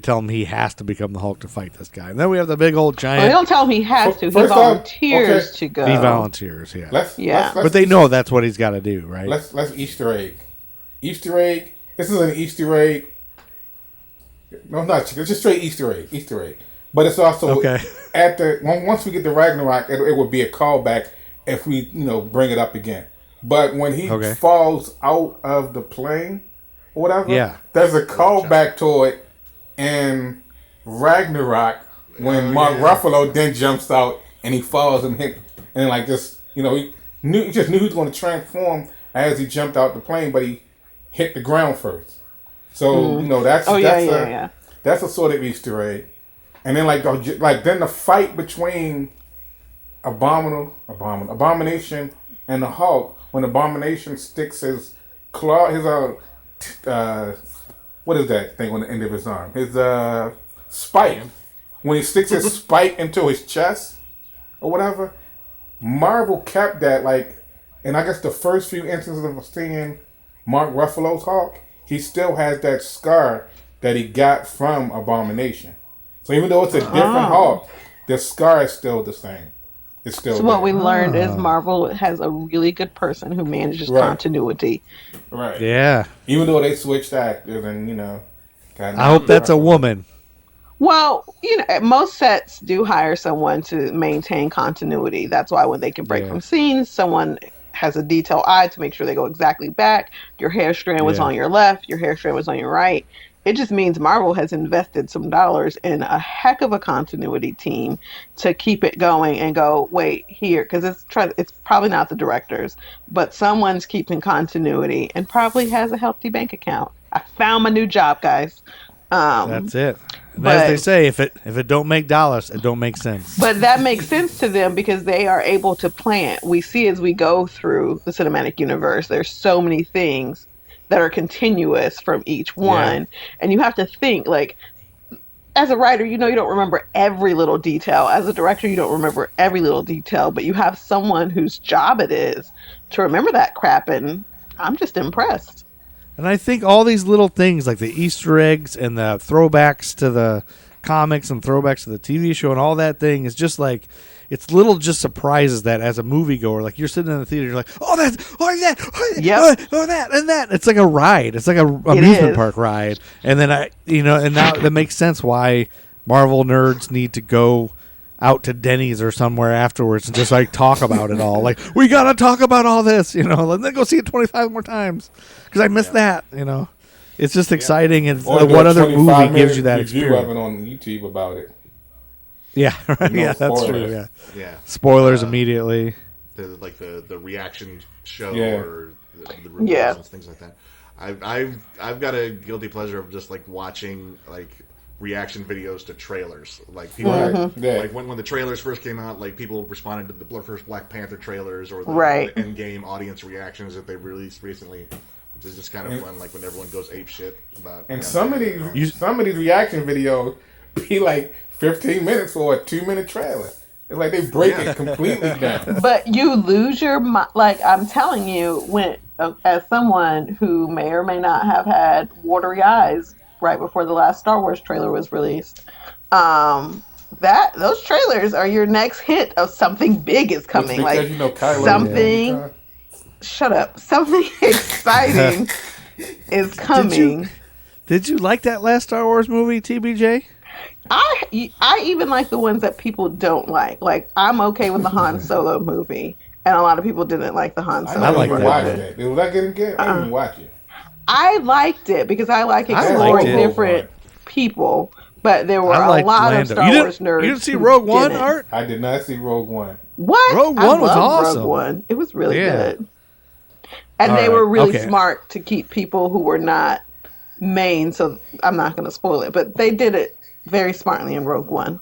tell him he has to become the Hulk to fight this guy. And then we have the big old giant. Well, they don't tell him he has to. He volunteers to go. He volunteers, yeah. Let's, but they know that's what he's got to do, right? Let's Easter egg. Easter egg. This is an Easter egg. No, not. It's just straight Easter egg. But it's also at once we get to Ragnarok, it would be a callback if we bring it up again. But when he falls out of the plane or whatever, there's a callback to it in Ragnarok when Mark Ruffalo then jumps out and he falls and hit, and like just he just knew he was going to transform as he jumped out the plane, but he hit the ground first. So that's a sort of Easter egg. And then then the fight between Abomination and the Hulk, when Abomination sticks his claw, what is that thing on the end of his arm? His spike. When he sticks his spike into his chest or whatever, Marvel kept that, and I guess the first few instances of seeing Mark Ruffalo's Hulk, he still has that scar that he got from Abomination. So even though it's a different Hulk, the scar is still the same. It's still what we learned is Marvel has a really good person who manages continuity. Right. Yeah. Even though they switched actors and, I hope that's a woman. Well, most sets do hire someone to maintain continuity. That's why when they can break from scenes, someone has a detail eye to make sure they go exactly back. Your hair strand was on your left, your hair strand was on your right. It just means Marvel has invested some dollars in a heck of a continuity team to keep it going and go, wait, here, because it's probably not the directors, but someone's keeping continuity and probably has a healthy bank account. I found my new job, guys. That's it. And as they say, if it don't make dollars, it don't make sense. But that makes sense to them because they are able to plan. We see as we go through the cinematic universe, there's so many things that are continuous from each one. And you have to think, as a writer, you don't remember every little detail. As a director, you don't remember every little detail, but you have someone whose job it is to remember that crap, and I'm just impressed. And I think all these little things, like the Easter eggs and the throwbacks to the comics and throwbacks to the TV show and all that thing is just like, it's little just surprises that as a moviegoer, like you're sitting in the theater, you're like, oh that, and that. It's like a ride. It's like a amusement park ride. And then and now that makes sense why Marvel nerds need to go out to Denny's or somewhere afterwards and just like talk about it all. Like, we gotta talk about all this, and then go see it 25 more times because I missed that. It's just exciting. And what other movie gives you that experience? Review on YouTube about it. Yeah, right. No that's spoilers. true. Yeah. Spoilers immediately. The reaction show Yeah. or the reviews and things like that. I've got a guilty pleasure of just like watching like reaction videos to trailers. Like people, like when the trailers first came out, like people responded to the first Black Panther trailers or the Endgame audience reactions that they released recently, which is just kind of fun. Like when everyone goes ape shit about. And some of these reaction videos be like 15 minutes for a 2-minute trailer. It's like they break it completely down. But you lose your mind. Like, I'm telling you, when as someone who may or may not have had watery eyes right before the last Star Wars trailer was released, those trailers are your next hint of something big is coming. Like something. Shut up. Something exciting is coming. Did you like that last Star Wars movie, TBJ? I even like the ones that people don't like. Like, I'm okay with the Han Solo movie, and a lot of people didn't like the Han Solo. I like it. Was that getting good? I didn't watch it. I liked it because I like exploring different people, but there were a lot of Star Wars nerds. You didn't see Rogue One, Art? I did not see Rogue One. What? Rogue One was awesome. Rogue One. It was really good. And they were really smart to keep people who were not main, so I'm not going to spoil it, but they did it very smartly in Rogue One.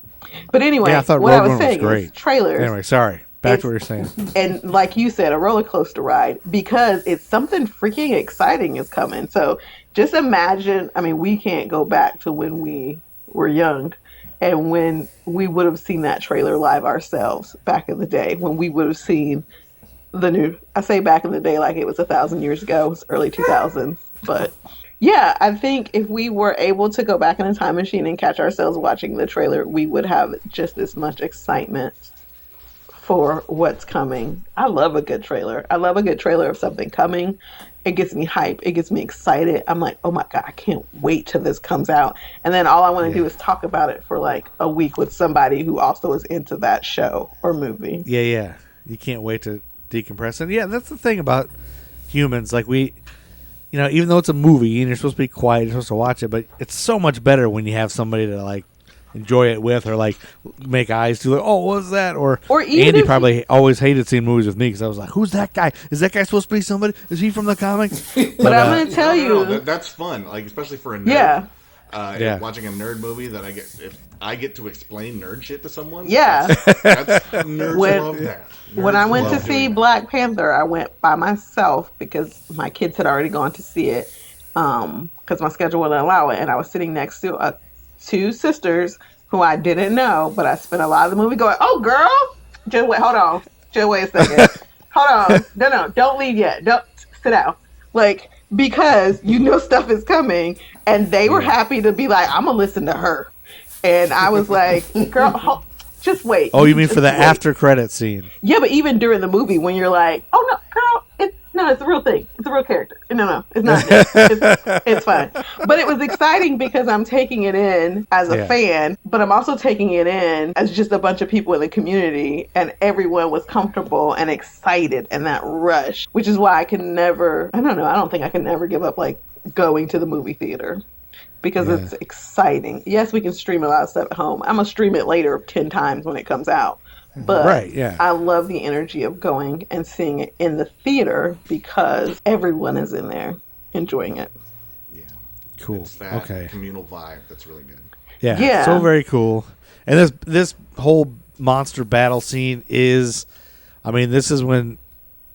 But anyway, I thought what Rogue I was One saying great. is trailers. Anyway, sorry. Back to what you're saying. And like you said, a roller coaster ride, because it's something freaking exciting is coming. So just imagine, we can't go back to when we were young and when we would have seen that trailer live ourselves back in the day, when we would have seen the new, I say back in the day like it was 1,000 years ago, it was early 2000s, but yeah, I think if we were able to go back in a time machine and catch ourselves watching the trailer, we would have just as much excitement for what's coming. I love a good trailer. I love a good trailer of something coming. It gets me hype. It gets me excited. I'm like, oh my God, I can't wait till this comes out. And then all I want to do is talk about it for like a week with somebody who also is into that show or movie. Yeah. You can't wait to decompress. And yeah, that's the thing about humans. Like even though it's a movie and you're supposed to be quiet, you're supposed to watch it, but it's so much better when you have somebody to like enjoy it with, or like make eyes to, like, oh, what's that? Or Andy probably always hated seeing movies with me because I was like, who's that guy? Is that guy supposed to be somebody? Is he from the comics? But I'm going to tell you, that's fun. Like especially for a nerd. Watching a nerd movie that if I get to explain nerd shit to someone. Yeah, that's nerds love that. When I went to see Black Panther, I went by myself because my kids had already gone to see it because my schedule wouldn't allow it, and I was sitting next to two sisters who I didn't know, but I spent a lot of the movie going, "Oh, girl, just wait, hold on, just wait a second, hold on, no, don't leave yet, don't sit down," like, because stuff is coming, and they were happy to be like, "I'm gonna listen to her," and I was like, "Girl, just wait." Oh, you mean for the after credit scene? Yeah, but even during the movie, when you're like, "Oh no, girl, it's a real thing. It's a real character." No, it's not. It's fine. But it was exciting because I'm taking it in as a fan, but I'm also taking it in as just a bunch of people in the community, and everyone was comfortable and excited, and that rush, which is why I can never. I don't think I can ever give up like going to the movie theater. Because it's exciting. Yes, we can stream a lot of stuff at home. I'm going to stream it later 10 times when it comes out. But I love the energy of going and seeing it in the theater because everyone is in there enjoying it. Yeah. Cool. It's that communal vibe that's really good. Yeah. So very cool. And this whole monster battle scene is, this is when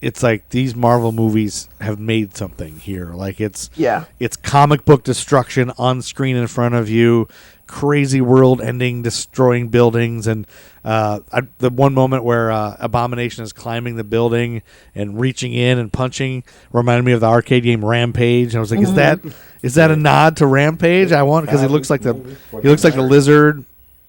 it's like these Marvel movies have made something here. Like it's Yeah. it's comic book destruction on screen in front of you, crazy world ending, destroying buildings, and the one moment where Abomination is climbing the building and reaching in and punching reminded me of the arcade game Rampage. And I was like, is that a nod to Rampage? I want because he looks like the lizard.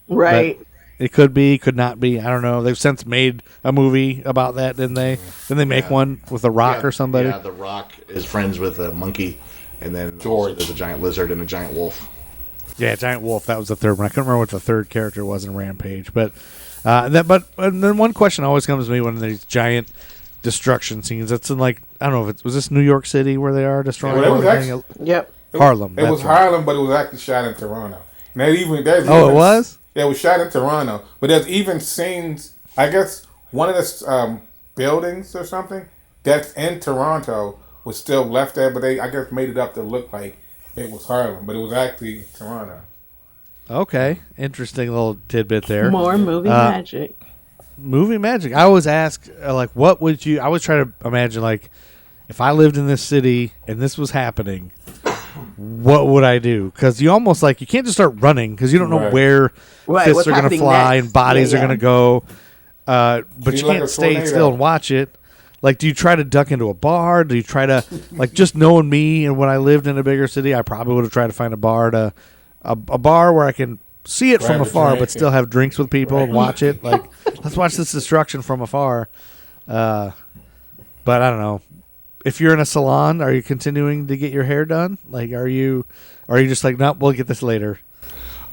Right. It could be, could not be. I don't know. They've since made a movie about that, didn't they? Didn't they make one with The Rock or somebody? Yeah, The Rock is friends with a monkey, and then George. there's a giant lizard and a giant wolf. Yeah, Giant Wolf. That was the third one. I couldn't remember what the third character was in Rampage. But and then one question always comes to me when these giant destruction scenes. It's in like, I don't know if was this New York City where they are destroying everything? Yep. Harlem. It was Harlem, but it was actually shot in Toronto. And it was? Yeah, it was shot in Toronto. But there's even scenes, I guess one of the buildings or something that's in Toronto was still left there, but they, I guess, made it up to look like it was Harlem, but it was actually Toronto. Okay. Interesting little tidbit there. More movie magic. Movie magic. I always ask, like, what would you... I always try to imagine, like, if I lived in this city and this was happening, what would I do? Because you almost, like, you can't just start running because you don't know where fists what's are going to happening fly next. and bodies are going to go. But you like can't a stay tornado. still and watch it. Like, do you try to duck into a bar? Do you try to, like, just knowing me and when I lived in a bigger city, I probably would have tried to find a bar a bar where I can see it from Grab a afar, drink but still have drinks with people and watch it. Like, let's watch this destruction from afar. But I don't know. If you're in a salon, are you continuing to get your hair done? Like, are you just like, nope, we'll get this later?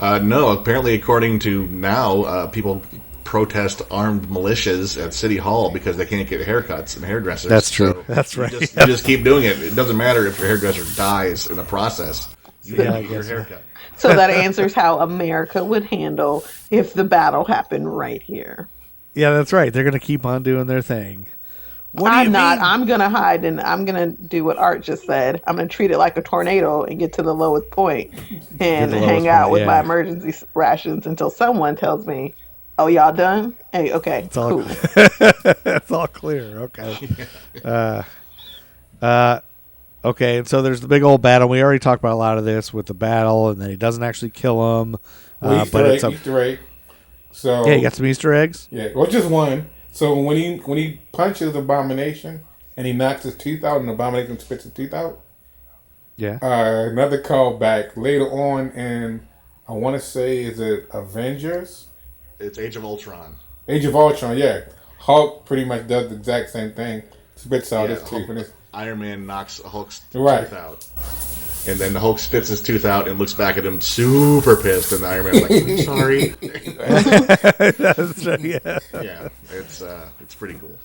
No, apparently, according to now, people protest armed militias at City Hall because they can't get haircuts and hairdressers. That's true. So That's right. You just keep doing it. It doesn't matter if your hairdresser dies in the process. You Yeah, I get your guess. haircut. So that answers how America would handle if the battle happened right here. Yeah, that's right. They're going to keep on doing their thing. What do you I'm not. mean? I'm going to hide and I'm going to do what Art just said. I'm going to treat it like a tornado and get to the lowest point and the lowest hang out point, with yeah. my emergency rations until someone tells me, oh, y'all done? Hey, okay, all- cool. It's all clear. Okay. Okay, and so there's the big old battle. We already talked about a lot of this with the battle, and then he doesn't actually kill him. But it's a, Easter egg. So yeah, you got some Easter eggs. yeah, well, just one. So when he punches Abomination and he knocks his tooth out, and Abomination spits his tooth out. Yeah. Another callback later on, in I want to say, is it Avengers? It's Age of Ultron. Age of Ultron, yeah. Hulk pretty much does the exact same thing. Spits out his tooth. And Iron Man knocks Hulk's Right. tooth out. And then the Hulk spits his tooth out and looks back at him super pissed, and the Iron Man's like, I'm sorry. That's right, yeah. Yeah, it's pretty cool.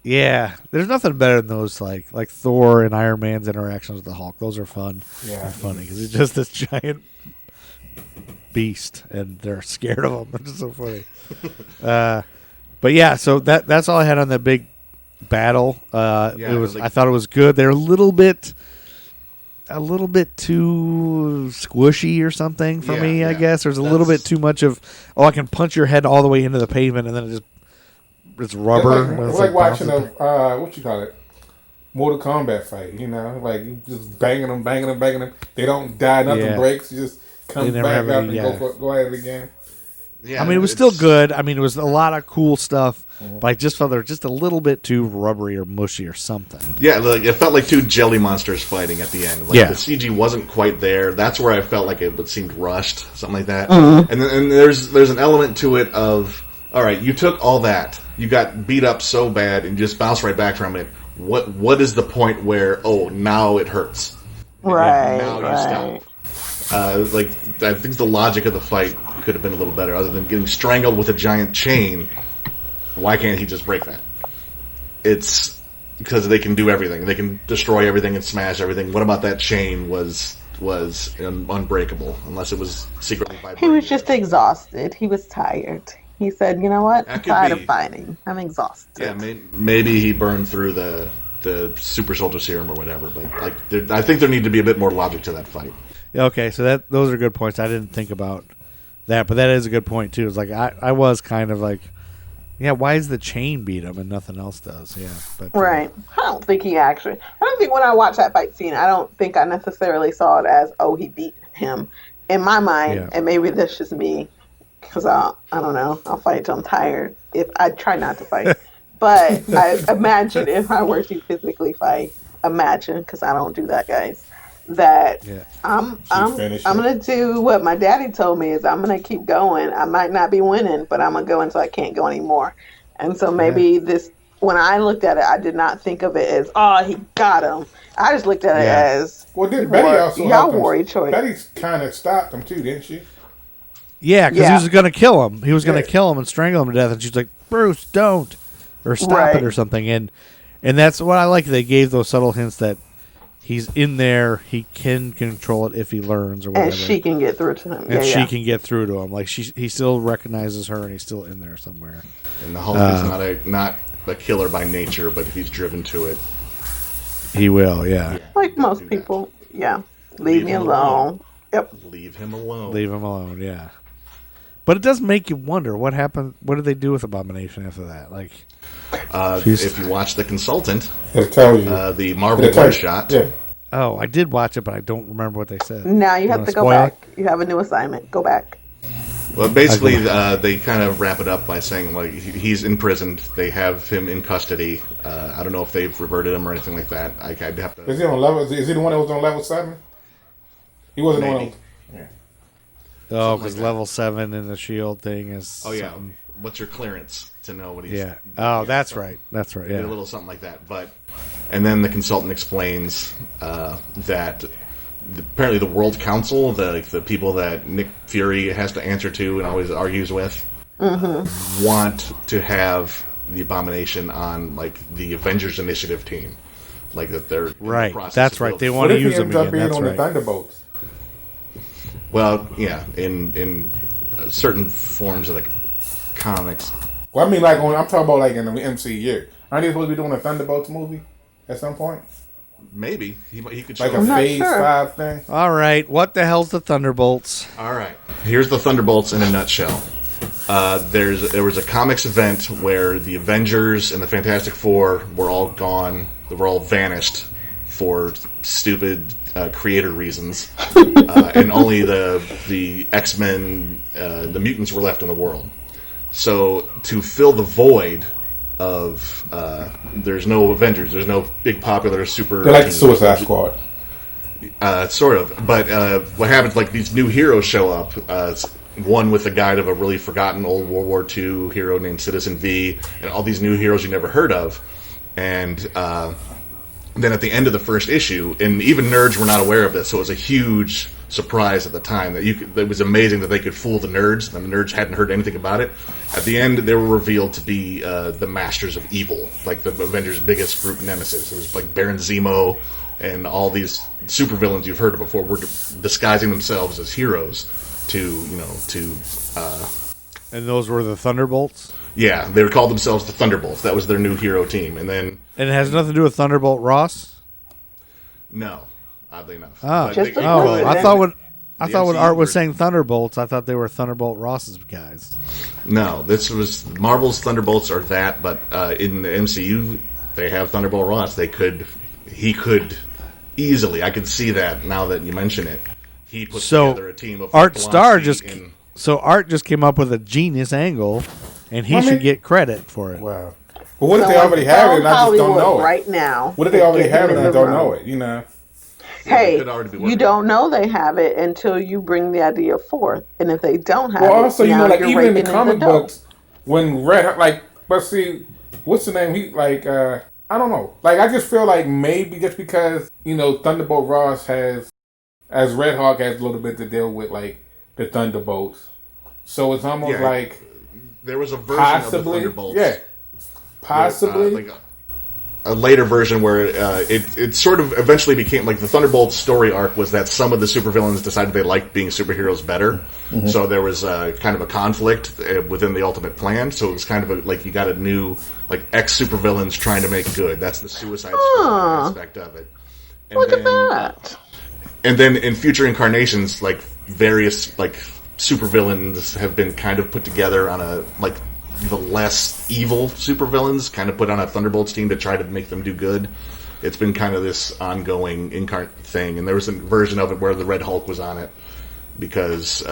Yeah, there's nothing better than those like Thor and Iron Man's interactions with the Hulk. Those are fun. Yeah. And funny because it's just this giant beast, and they're scared of him. It's just so funny. But yeah, so that's all I had on that big battle. It was. I thought it was good. They're a little bit too squishy or something for me. I guess there's a little bit too much of. Oh, I can punch your head all the way into the pavement, and then it's rubber. It's like watching a what you call it, Mortal Kombat fight. You know, like you just banging them. They don't die. Nothing breaks. You just come They never back have up any- and go at it again. Yeah, I mean, it was still good. I mean, it was a lot of cool stuff, but I just felt they were just a little bit too rubbery or mushy or something. Yeah, like, it felt like two jelly monsters fighting at the end. Like, the CG wasn't quite there. That's where I felt like it seemed rushed, something like that. And then there's an element to it of, all right, you took all that, you got beat up so bad, and you just bounced right back from it. What is the point where, oh, now it hurts? Right, Now you right. stop. Like, I think the logic of the fight could have been a little better. Other than getting strangled with a giant chain, why can't he just break that? It's because they can do everything. They can destroy everything and smash everything. What about that chain was unbreakable, unless it was secretly vibrating? He was just exhausted. He was tired. He said, you know what? I'm That could tired be. of fighting. I'm exhausted. Yeah, maybe he burned through the super soldier serum or whatever. But I think there need to be a bit more logic to that fight. Okay, so those are good points. I didn't think about that, but that is a good point too. It's like I was kind of like Yeah, why does the chain beat him and nothing else does? Yeah, but Right. I don't think I don't think when I watched that fight scene, I don't think I necessarily saw it as, oh, he beat him. In my mind, Yeah. and maybe that's just me, because I don't know, I'll fight till I'm tired. If I try not to fight. But I imagine if I were to physically fight, because I don't do that, guys, that I'm gonna do what my daddy told me is I'm gonna keep going. I might not be winning, but I'm gonna go until I can't go anymore. And so maybe when I looked at it, I did not think of it as, oh, he got him. I just looked at it as, well, did Betty also y'all wore each other. Betty kind of stopped him too, didn't she? Yeah, because he was going to kill him. He was going to kill him and strangle him to death. And she's like, Bruce, don't. Or stop it or something. And that's what I like. They gave those subtle hints that he's in there. He can control it if he learns or whatever. And she can get through to him. And she can get through to him. Like he still recognizes her and he's still in there somewhere. And the Hulk is not a killer by nature, but if he's driven to it, he will, yeah. Like most people, Leave me alone. Yep. Leave him alone. Leave him alone, yeah. But it does make you wonder what happened. What did they do with Abomination after that? Like, if you watch The Consultant, it tells you the Marvel one shot. Yeah. Oh, I did watch it, but I don't remember what they said. Now you have to go back. You have a new assignment. Go back. Well, basically, they kind of wrap it up by saying, like, he's imprisoned. They have him in custody. I don't know if they've reverted him or anything like that. I'd have to. Is he on level? Is he the one that was on level 7? He wasn't on. Yeah. Oh, because level 7 in the shield thing is. Oh yeah. What's your clearance to know what he's? Yeah. Oh, that's right. That's right. Yeah. A little something like that, and then the consultant explains that. Apparently, the World Council, the people that Nick Fury has to answer to and always argues with, want to have the Abomination on like the Avengers Initiative team, like that they're right. In the process That's of right. building. They want to use them again. Being That's on right. the Thunderbolts. Well, yeah, in certain forms of the comics. Well, I mean, like I'm talking about like in the MCU. Aren't they supposed to be doing a Thunderbolts movie at some point? Maybe he could show Like a up. Phase 5 thing. All right. What the hell's the Thunderbolts? All right. Here's the Thunderbolts in a nutshell. There was a comics event where the Avengers and the Fantastic Four were all gone. They were all vanished for stupid creator reasons, and only the X-Men, the mutants, were left in the world. So to fill the void of there's no Avengers, there's no big popular super. They're like the Suicide Squad. Sort of, but what happens? Like these new heroes show up. One with the guide of a really forgotten old World War II hero named Citizen V, and all these new heroes you never heard of. And then at the end of the first issue, and even nerds were not aware of this, so it was a huge surprise at the time that it was amazing that they could fool the nerds, and the nerds hadn't heard anything about it. At the end, they were revealed to be the Masters of Evil, like the Avengers' biggest group nemesis. It was like Baron Zemo and all these supervillains you've heard of before were disguising themselves as heroes And those were the Thunderbolts? Yeah, they called themselves the Thunderbolts. That was their new hero team. And then... And it has nothing to do with Thunderbolt Ross? No, oddly enough. Oh, I thought when Art was saying Thunderbolts, I thought they were Thunderbolt Ross's guys. No, this was... Marvel's Thunderbolts are that, but in the MCU, they have Thunderbolt Ross. He could easily, I could see that now that you mention it. He put together a team of... Art Starr So Art just came up with a genius angle, and he should get credit for it. Wow. But what if they already have it and I just don't know it? Right now. What if they already have it and I don't know it, you know? Hey, you don't know they have it until you bring the idea forth. And if they don't have it... Well, also, you know, like, even in the raking comic dough. books, when but see, what's the name? He, like, I don't know. Like, I just feel like maybe just because, you know, Thunderbolt Ross has, as Red Hawk has a little bit to deal with, like, the Thunderbolts. So it's almost like... There was a version of the Thunderbolts. Yeah. Possibly. Like a later version where it sort of eventually became... Like, the Thunderbolts story arc was that some of the supervillains decided they liked being superheroes better. Mm-hmm. So there was kind of a conflict within the Ultimate Plan. So it was kind of like you got a new... Like, ex-supervillains trying to make good. That's the Suicide Squad aspect of it. And Look at that. And then in future incarnations, like, various, like, supervillains have been kind of put together on a, like, the less evil supervillains, kind of put on a Thunderbolts team to try to make them do good. It's been kind of this ongoing incarnate thing, and there was a version of it where the Red Hulk was on it because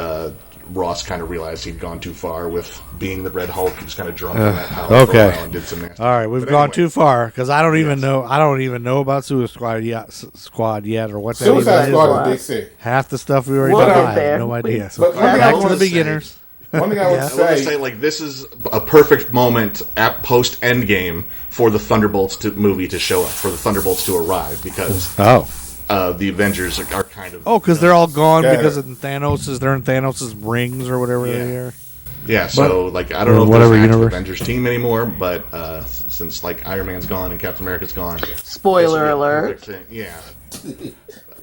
Ross kind of realized he'd gone too far with being the Red Hulk. He was kind of drunk on that power for a while and did some nasty. All right, we've gone too far because I don't even know. I don't even know about Suicide Squad yet, or what that even Suicide is. Squad, they say. Half the stuff we already We'll done. get I have there. no idea. So But one thing I back to wanna the beginners. One thing I would Yeah. I want to say, say, like, this is a perfect moment at post Endgame for the Thunderbolts movie to show up, for the Thunderbolts to arrive, because the Avengers are kind of because they're all gone Yeah. because of Thanos'. They're in Thanos' rings or whatever they are. Yeah, so like I don't know if whatever there's an actual universe. Avengers team anymore, but since like Iron Man's gone and Captain America's gone, Spoiler this would be a alert. perfect thing. Yeah.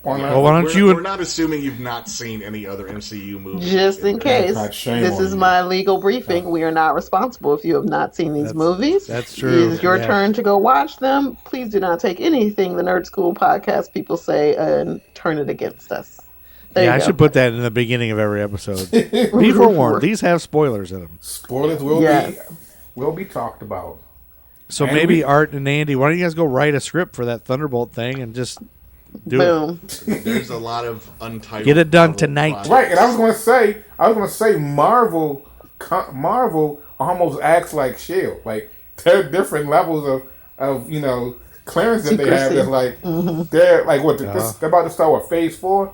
Well, why don't We're not assuming you've not seen any other MCU movies. Just in case, not shame this on is you. my legal briefing. We are not responsible if you have not seen these movies. That's true. It is your Yeah. turn to go watch them. Please do not take anything the Nerd School podcast people say and turn it against us. There Yeah, you I go. should put that in the beginning of every episode. Be forewarned; these have spoilers in them. spoilers will Yes. be talked about. So And maybe we- Art and Andy, why don't you guys go write a script for that Thunderbolt thing and just do it? Boom. There's a lot of untitled. Get it done Marvel tonight. projects. Right, and I was gonna say, Marvel almost acts like Shield. Like there are different levels of clearance that they have. Secrecy. That's like they're like what they're about to start with Phase 4,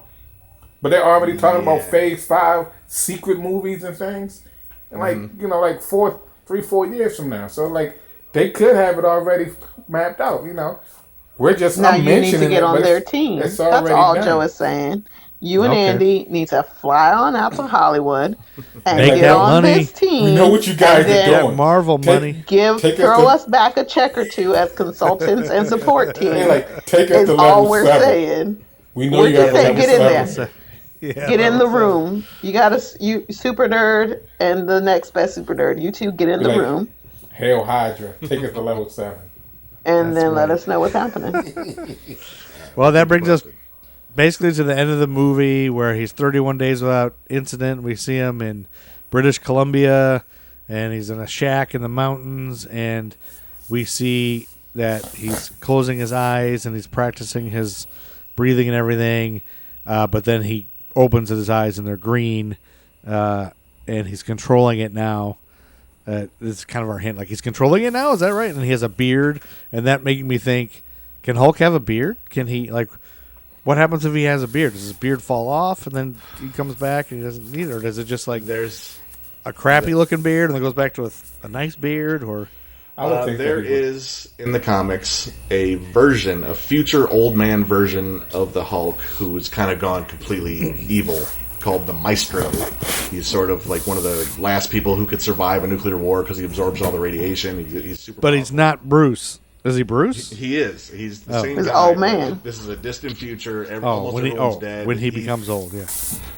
but they're already talking about Phase 5 secret movies and things, and like like 3-4 years from now. So like they could have it already mapped out. We're just Now I'm you need mentioning to get it, on but their it's- team. It's That's already all done. Joe is saying. You and Okay. Andy need to fly on out to Hollywood and Make get that on money. this team. We know what you guys and then are That doing. Marvel Take- money. throw us back a check or two as consultants and support team. Hey, like take us is to level all we're 7. saying. We know What'd you you got say? level Get in 7. Yeah, Get in the level room. You got you super nerd and the next best super nerd. You two get in the Like, room Hail Hydra, take us to level 7. and then let right. us know what's happening. Well, that brings us basically to the end of the movie where he's 31 days without incident. We see him in British Columbia, and he's in a shack in the mountains, and we see that he's closing his eyes and he's practicing his breathing and everything, but then he opens his eyes and they're green, and he's controlling it now. This is kind of our hint. Like, he's controlling it now? Is that right? And he has a beard, and that made me think, can Hulk have a beard? Can he, like... What happens if he has a beard? Does his beard fall off and then he comes back and he doesn't need it? Or does it just like There's a crappy looking beard and then goes back to a nice beard? Or I would think there that he would. is in the comics a future old man version of the Hulk who's kind of gone completely evil, called the Maestro. He's sort of like one of the last people who could survive a nuclear war because he absorbs all the radiation. He's super. but he's not Bruce. Is he Bruce? He is. He's the same He's guy. old man. This is a distant future. Almost when he everyone's dead. when he becomes old, yeah.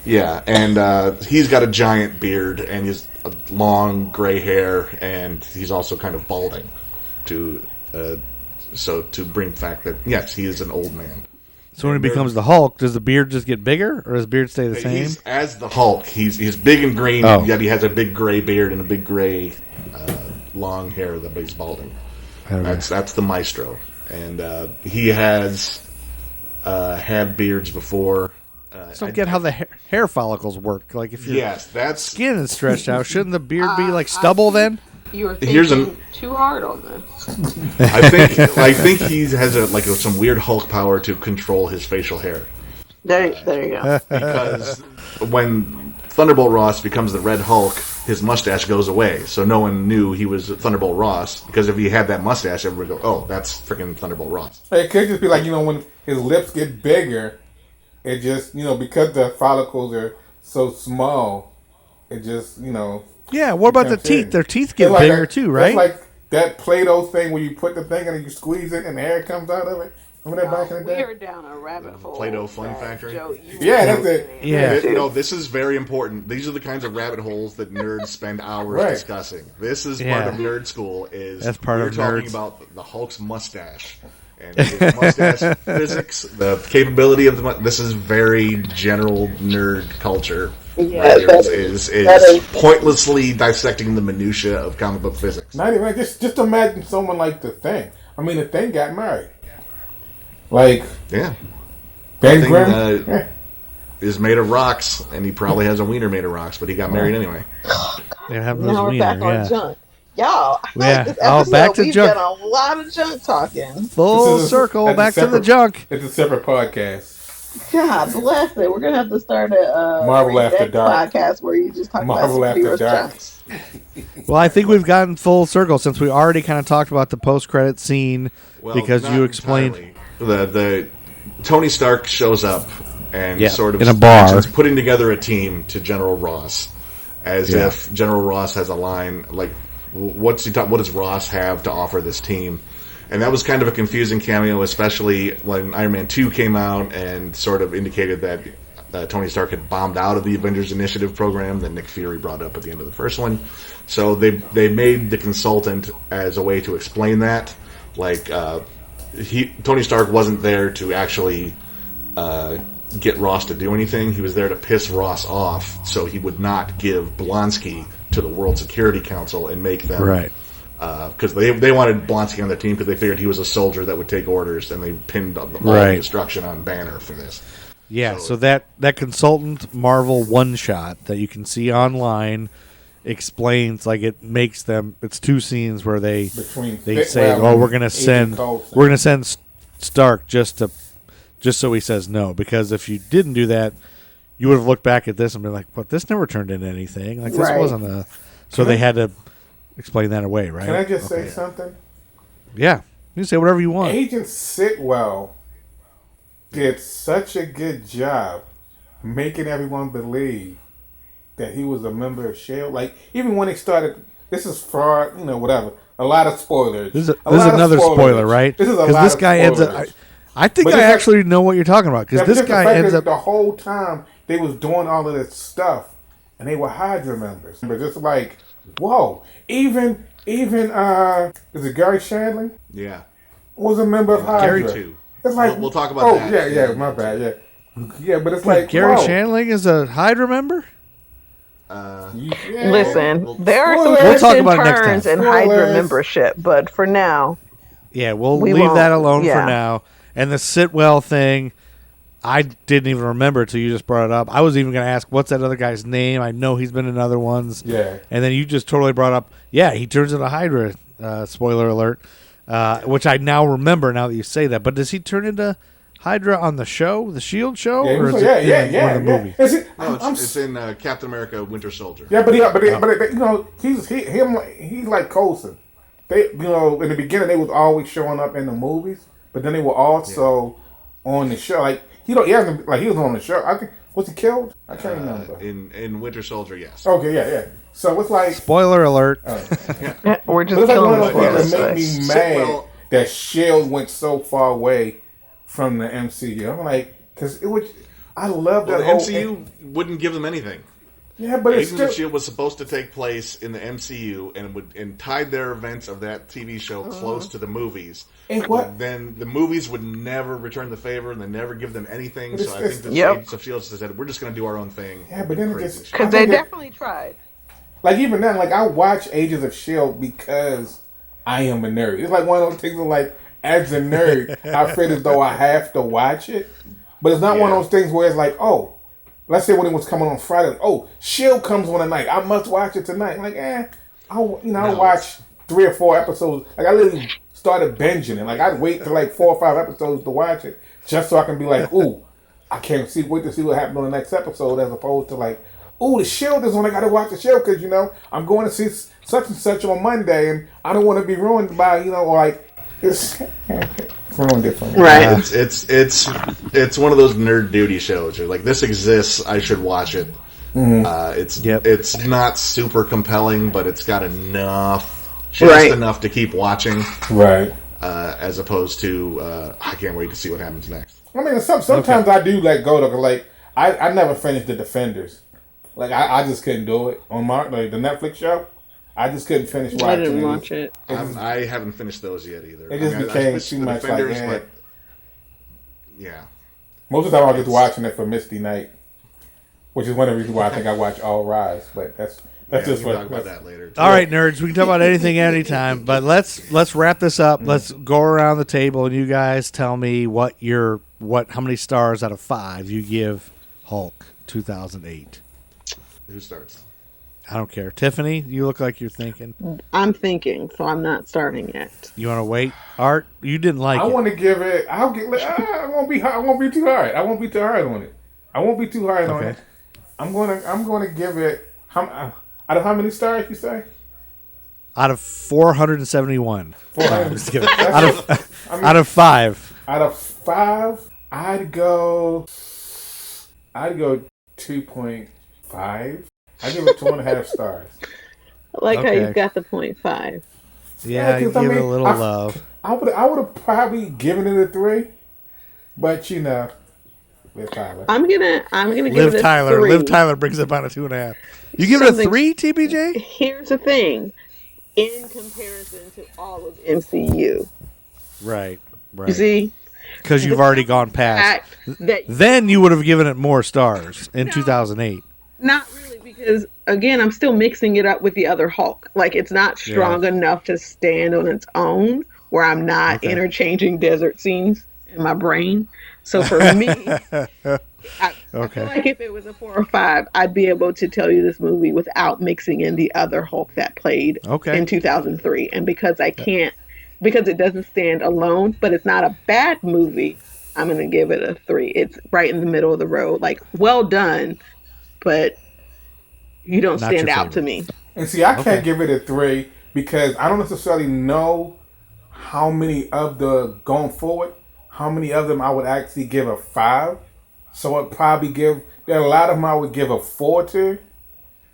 Yeah, and he's got a giant beard and he's a long gray hair, and he's also kind of balding, to bring fact that yes, he is an old man. So when he becomes the Hulk, does the beard just get bigger, or does the beard stay the same? He's as the Hulk. He's big and green, Oh. yet he has a big gray beard and a big gray long hair that he's balding. That's the Maestro, and he has had beards before. I don't get how the hair follicles work. Like, if your That's skin is stretched out, shouldn't the beard be like stubble then? You were Here's thinking too hard on this. I think he has some weird Hulk power to control his facial hair. There you go. Because when Thunderbolt Ross becomes the Red Hulk, his mustache goes away. So no one knew he was Thunderbolt Ross, because if he had that mustache, everybody would go, "Oh, that's freaking Thunderbolt Ross." It could just be like, when his lips get bigger, it just, because the follicles are so small, it just, Yeah, what about the can't say. teeth? Their teeth get It's like bigger too, right? It's like that Play-Doh thing where you put the thing in and you squeeze it and the air comes out of it. Remember that back in the We day? are down a rabbit hole. Play-Doh Fun Factory? Joe, you Yeah, that's it. Yeah. No, this is very important. These are the kinds of rabbit holes that nerds spend hours Right. discussing. This is Yeah. part of Nerd School. That's part we're of talking nerds. about the Hulk's mustache and his mustache physics, the capability of this is very general nerd culture. Yeah, right here that is is pointlessly dissecting the minutia of comic book physics. Not even just imagine someone like the Thing. I mean, the Thing got married. Like Yeah. Ben Thing, Grimm is made of rocks, and he probably has a wiener made of rocks, but he got married anyway. They're having now those we're wiener, back on yeah. junk. Y'all, I Yeah. like this Oh, episode. back to We've junk. done a lot of junk talking. Full circle, that's a back to the separate- junk. It's a separate podcast. God bless it. We're gonna have to start a Marvel After next Dark. podcast where you just talk Marvel about After superheroes Dark. junk. Well, I think we've gotten full circle since we already kind of talked about the post-credit scene Well, because not you explained. entirely. The Tony Stark shows up and Yeah, sort of in a bar. mentions putting together a team to General Ross, as Yeah. if General Ross has a line like, "What does Ross have to offer this team?" And that was kind of a confusing cameo, especially when Iron Man 2 came out and sort of indicated that Tony Stark had bombed out of the Avengers Initiative program that Nick Fury brought up at the end of the first one. So they made the consultant as a way to explain that. Like, Tony Stark wasn't there to actually get Ross to do anything. He was there to piss Ross off so he would not give Blonsky to the World Security Council and make them... Right. Because they wanted Blonsky on the team because they figured he was a soldier that would take orders, and they pinned all the Right. destruction on Banner for this. Yeah, so that consultant Marvel one-shot that you can see online explains, like, it makes them, it's two scenes where they say, Well, "Oh, we're gonna Agent send Stark just so he says no," because if you didn't do that, you would have looked back at this and been like, "But this never turned into anything. Like, this Right. wasn't a." So they had to explain that away, right? Can I just say something? Yeah, you can say whatever you want. Agent Sitwell did such a good job making everyone believe that he was a member of S.H.I.E.L.D. Like, even when he started, this is for, whatever, a lot of spoilers. This is another spoiler, right? This is a Because lot this of guy ends up. spoilers. I think But I it's like- actually know what you're talking about because Yeah, but this just the guy fact ends that up. the whole time they was doing all of this stuff, and they were Hydra members. But just like, whoa, even is it Gary Shandling Yeah. was a member of Hydra. Gary too. It's like We'll talk about that. yeah, my bad, yeah, but it's like Gary whoa. Shandling is a Hydra member. Yeah. Listen, there are some Spoilers. We'll twists talk and about it next turns time. in Hydra Spoilers. membership, but for now, Yeah, we'll We leave won't. that alone Yeah. for now. And the Sitwell thing, I didn't even remember until you just brought it up. I was even going to ask, what's that other guy's name? I know he's been in other ones. Yeah. And then you just totally brought up, yeah, he turns into Hydra. Spoiler alert. Which I now remember now that you say that. But does he turn into Hydra on the show, the Shield show, Yeah, or is yeah, it in one of the movies? Is it, No, I'm it's in Captain America: Winter Soldier. Yeah, but he's like Coulson. They, in the beginning, they was always showing up in the movies, but then they were also on the show. Like he was on the show. I think was he killed? I can't remember. In Winter Soldier, yes. Okay, yeah. So it's like Spoiler alert. we're just it's like killing one the of those things spoilers. that make me today. mad Well- that Shield went so far away from the MCU. I'm like, because it was. I love Well, that the whole MCU wouldn't give them anything. Yeah, but it's Agents still. of S.H.I.E.L.D. was supposed to take place in the MCU and tied their events of that TV show close to the movies. And But what? then the movies would never return the favor and they never give them anything. But So I it's- think that Yep. Agents of S.H.I.E.L.D. said, we're just going to do our own thing. Yeah, but then it Crazy just- shit. Because I they think that- definitely tried. Like even then, like I watch Agents of S.H.I.E.L.D. because I am a nerd. It's like one of those things where, like, as a nerd, I feel as though I have to watch it. But it's not one of those things where it's like, oh, let's say when it was coming on Friday, like, oh, S.H.I.E.L.D. comes on tonight. I must watch it tonight. Like, I'll watch 3 or 4 episodes. Like I literally started binging it. Like I'd wait till like 4 or 5 episodes to watch it just so I can be like, ooh, I can't wait to see what happens on the next episode, as opposed to like, ooh, the S.H.I.E.L.D. is on. I got to watch the S.H.I.E.L.D. because I'm going to see such and such on Monday, and I don't want to be ruined by it's ruined it for me. Right. It's one of those nerd duty shows. You're like, this exists, I should watch it. It's not super compelling, but it's got just enough to keep watching. Right. As opposed to, I can't wait to see what happens next. I mean, sometimes I do let go though. 'Cause, like I never finished the Defenders. Like I just couldn't do it on the Netflix show. I just couldn't finish watching. I didn't watch it. I haven't finished those yet either. It just I became finished too the much. Defenders, Like, but yeah. most of the time I'm just watching it for Misty Night. which is one of the reasons why I think I watch All Rise. But that's just we'll what. talk about that later. All right, nerds. We can talk about anything anytime, but let's wrap this up. Let's go around the table and you guys tell me how many stars out of 5 you give Hulk 2008. Who starts? I don't care. Tiffany, you look like you're thinking. I'm thinking, so I'm not starting yet. You want to wait? Art, you didn't like I it. want to give it. I won't be. I won't be too hard. I won't be too hard on it. I won't be too hard on Okay. it. I'm gonna give it. Out of how many stars you say? Out of 471. 400. I'm just kidding. Out of 5. Out of 5, I'd go 2.5. I give it 2.5 stars. I like how Okay. you've got the 0.5. Yeah, you 'cause give it a little love. I would have probably given it a 3, but Liv Tyler. I'm gonna give Liv it a Tyler. 3. Liv Tyler brings it down to 2.5. You give it a Something- 3, TBJ? Here's the thing. In comparison to all of MCU. Right. You see? Because you've already gone past. Fact that Then you would have given it more stars in 2008. not really, because again, I'm still mixing it up with the other Hulk. Like, it's not strong enough to stand on its own, where I'm not interchanging desert scenes in my brain. So for me, I feel like if it was a 4 or 5, I'd be able to tell you this movie without mixing in the other Hulk that played in 2003. And because I can't, because it doesn't stand alone, but it's not a bad movie, I'm going to give it a 3. It's right in the middle of the road. Like, well done, but you don't Not stand your out to me. And see, I can't give it a 3 because I don't necessarily know how many of how many of them I would actually give a 5. So I'd probably there are a lot of them I would give a 4 to,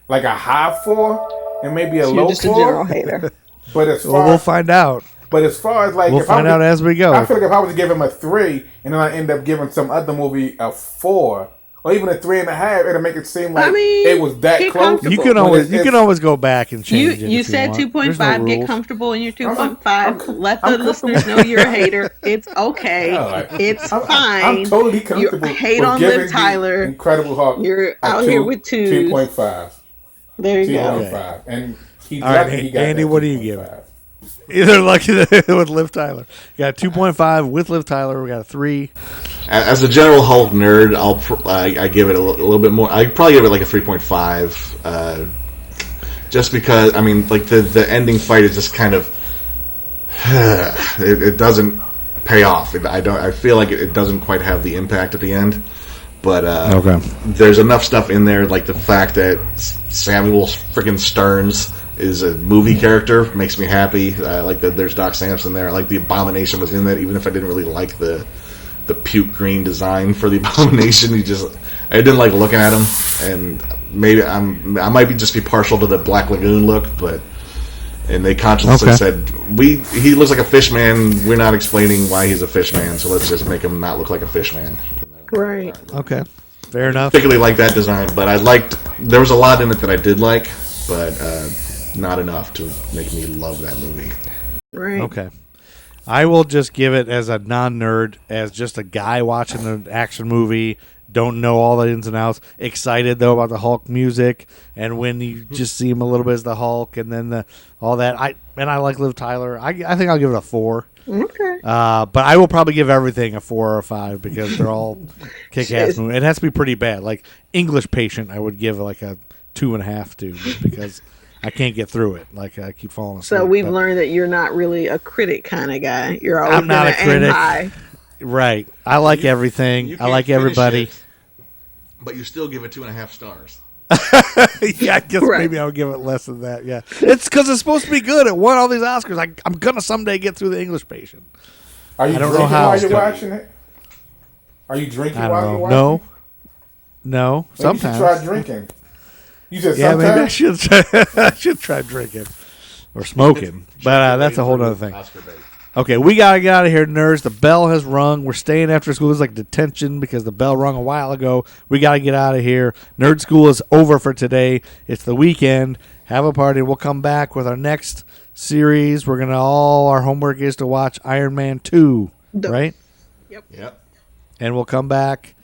like a high 4 and maybe a So low you're just 4. a general hater. But as far Well, we'll find out. But as far as like, We'll find out as we go. I feel like if I was to give him a 3 and then I end up giving some other movie a 4 or even a 3.5, it'll make it seem like it was that get close. comfortable. You can always go back and change it. You if said you want. 2.5. There's no Get rules. comfortable in your 2.5. Let the I'm listeners know you're a hater. It's okay. It's fine. I'm totally comfortable. You hate with on giving Liv Tyler. the Incredible Hulk. You're out here with 2s. 2.5. There you go. 2.5. And he All right, he got Andy, that what do you 2.5. give it? Either lucky with Liv Tyler. We got 2.5 with Liv Tyler. We got a 3. As a general Hulk nerd, I give it a little bit more. I'd probably give it like a 3.5. Just because, I mean, like the ending fight is just kind of it doesn't pay off. I feel like it doesn't quite have the impact at the end. But there's enough stuff in there, like the fact that Samuel freaking Stearns is a movie character makes me happy. Like that there's Doc Sampson there. I like the Abomination was in that, even if I didn't really like the puke green design for the Abomination. I didn't like looking at him, and maybe I might just be partial to the Black Lagoon look, and they consciously said he looks like a fish man. We're not explaining why he's a fish man, so let's just make him not look like a fish man. Right. Okay. Fair enough. Particularly like that design, but there was a lot in it that I did like, but not enough to make me love that movie. Right. Okay. I will just give it as a non-nerd, as just a guy watching an action movie, don't know all the ins and outs, excited though about the Hulk music, and when you just see him a little bit as the Hulk, and then all that. I like Liv Tyler. I think I'll give it a 4. Okay. But I will probably give everything a 4 or a 5 because they're all kick-ass movies. It has to be pretty bad. Like English Patient, I would give like a 2.5 to, just because I can't get through it. Like I keep falling asleep. So we've learned that you're not really a critic kind of guy. You're always I'm not a gonna aim critic. high. Right. I like everything. You I like can't finish everybody. it, but you still give it 2.5 stars. Yeah, I guess maybe I would give it less than that. Yeah, it's because it's supposed to be good. It won all these Oscars. I'm gonna someday get through the English Patient. Are you I don't drinking know how while it's you're going. watching it? Are you drinking I while don't you're know. watching? No. Maybe Sometimes. you should try drinking. You said Yeah, maybe I sometimes. should. I should try drinking or smoking, but that's a whole other thing. Okay, we gotta get out of here, nerds. The bell has rung. We're staying after school. It's like detention because the bell rung a while ago. We gotta get out of here. Nerd school is over for today. It's the weekend. Have a party. We'll come back with our next series. We're gonna our homework is to watch Iron Man 2, right? Yep. And we'll come back.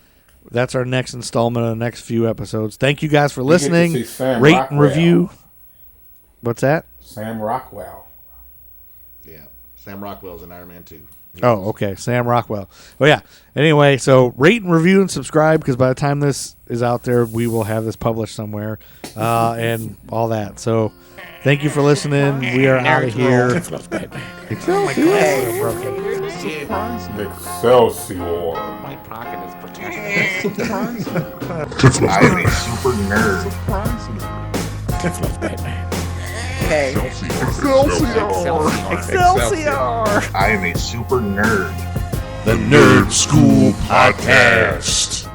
that's our next installment of the next few episodes. Thank you guys for We get to listening. see Sam Rate Rockwell. and review. What's that? Sam Rockwell. Yeah, Sam Rockwell's in Iron Man 2. Oh, okay. Sam Rockwell. Oh, yeah. Anyway, so rate and review and subscribe because by the time this is out there, we will have this published somewhere and all that. So thank you for listening. We are out of here. Excelsior. I am a super nerd. Okay. I am a super nerd. The Nerd School Podcast.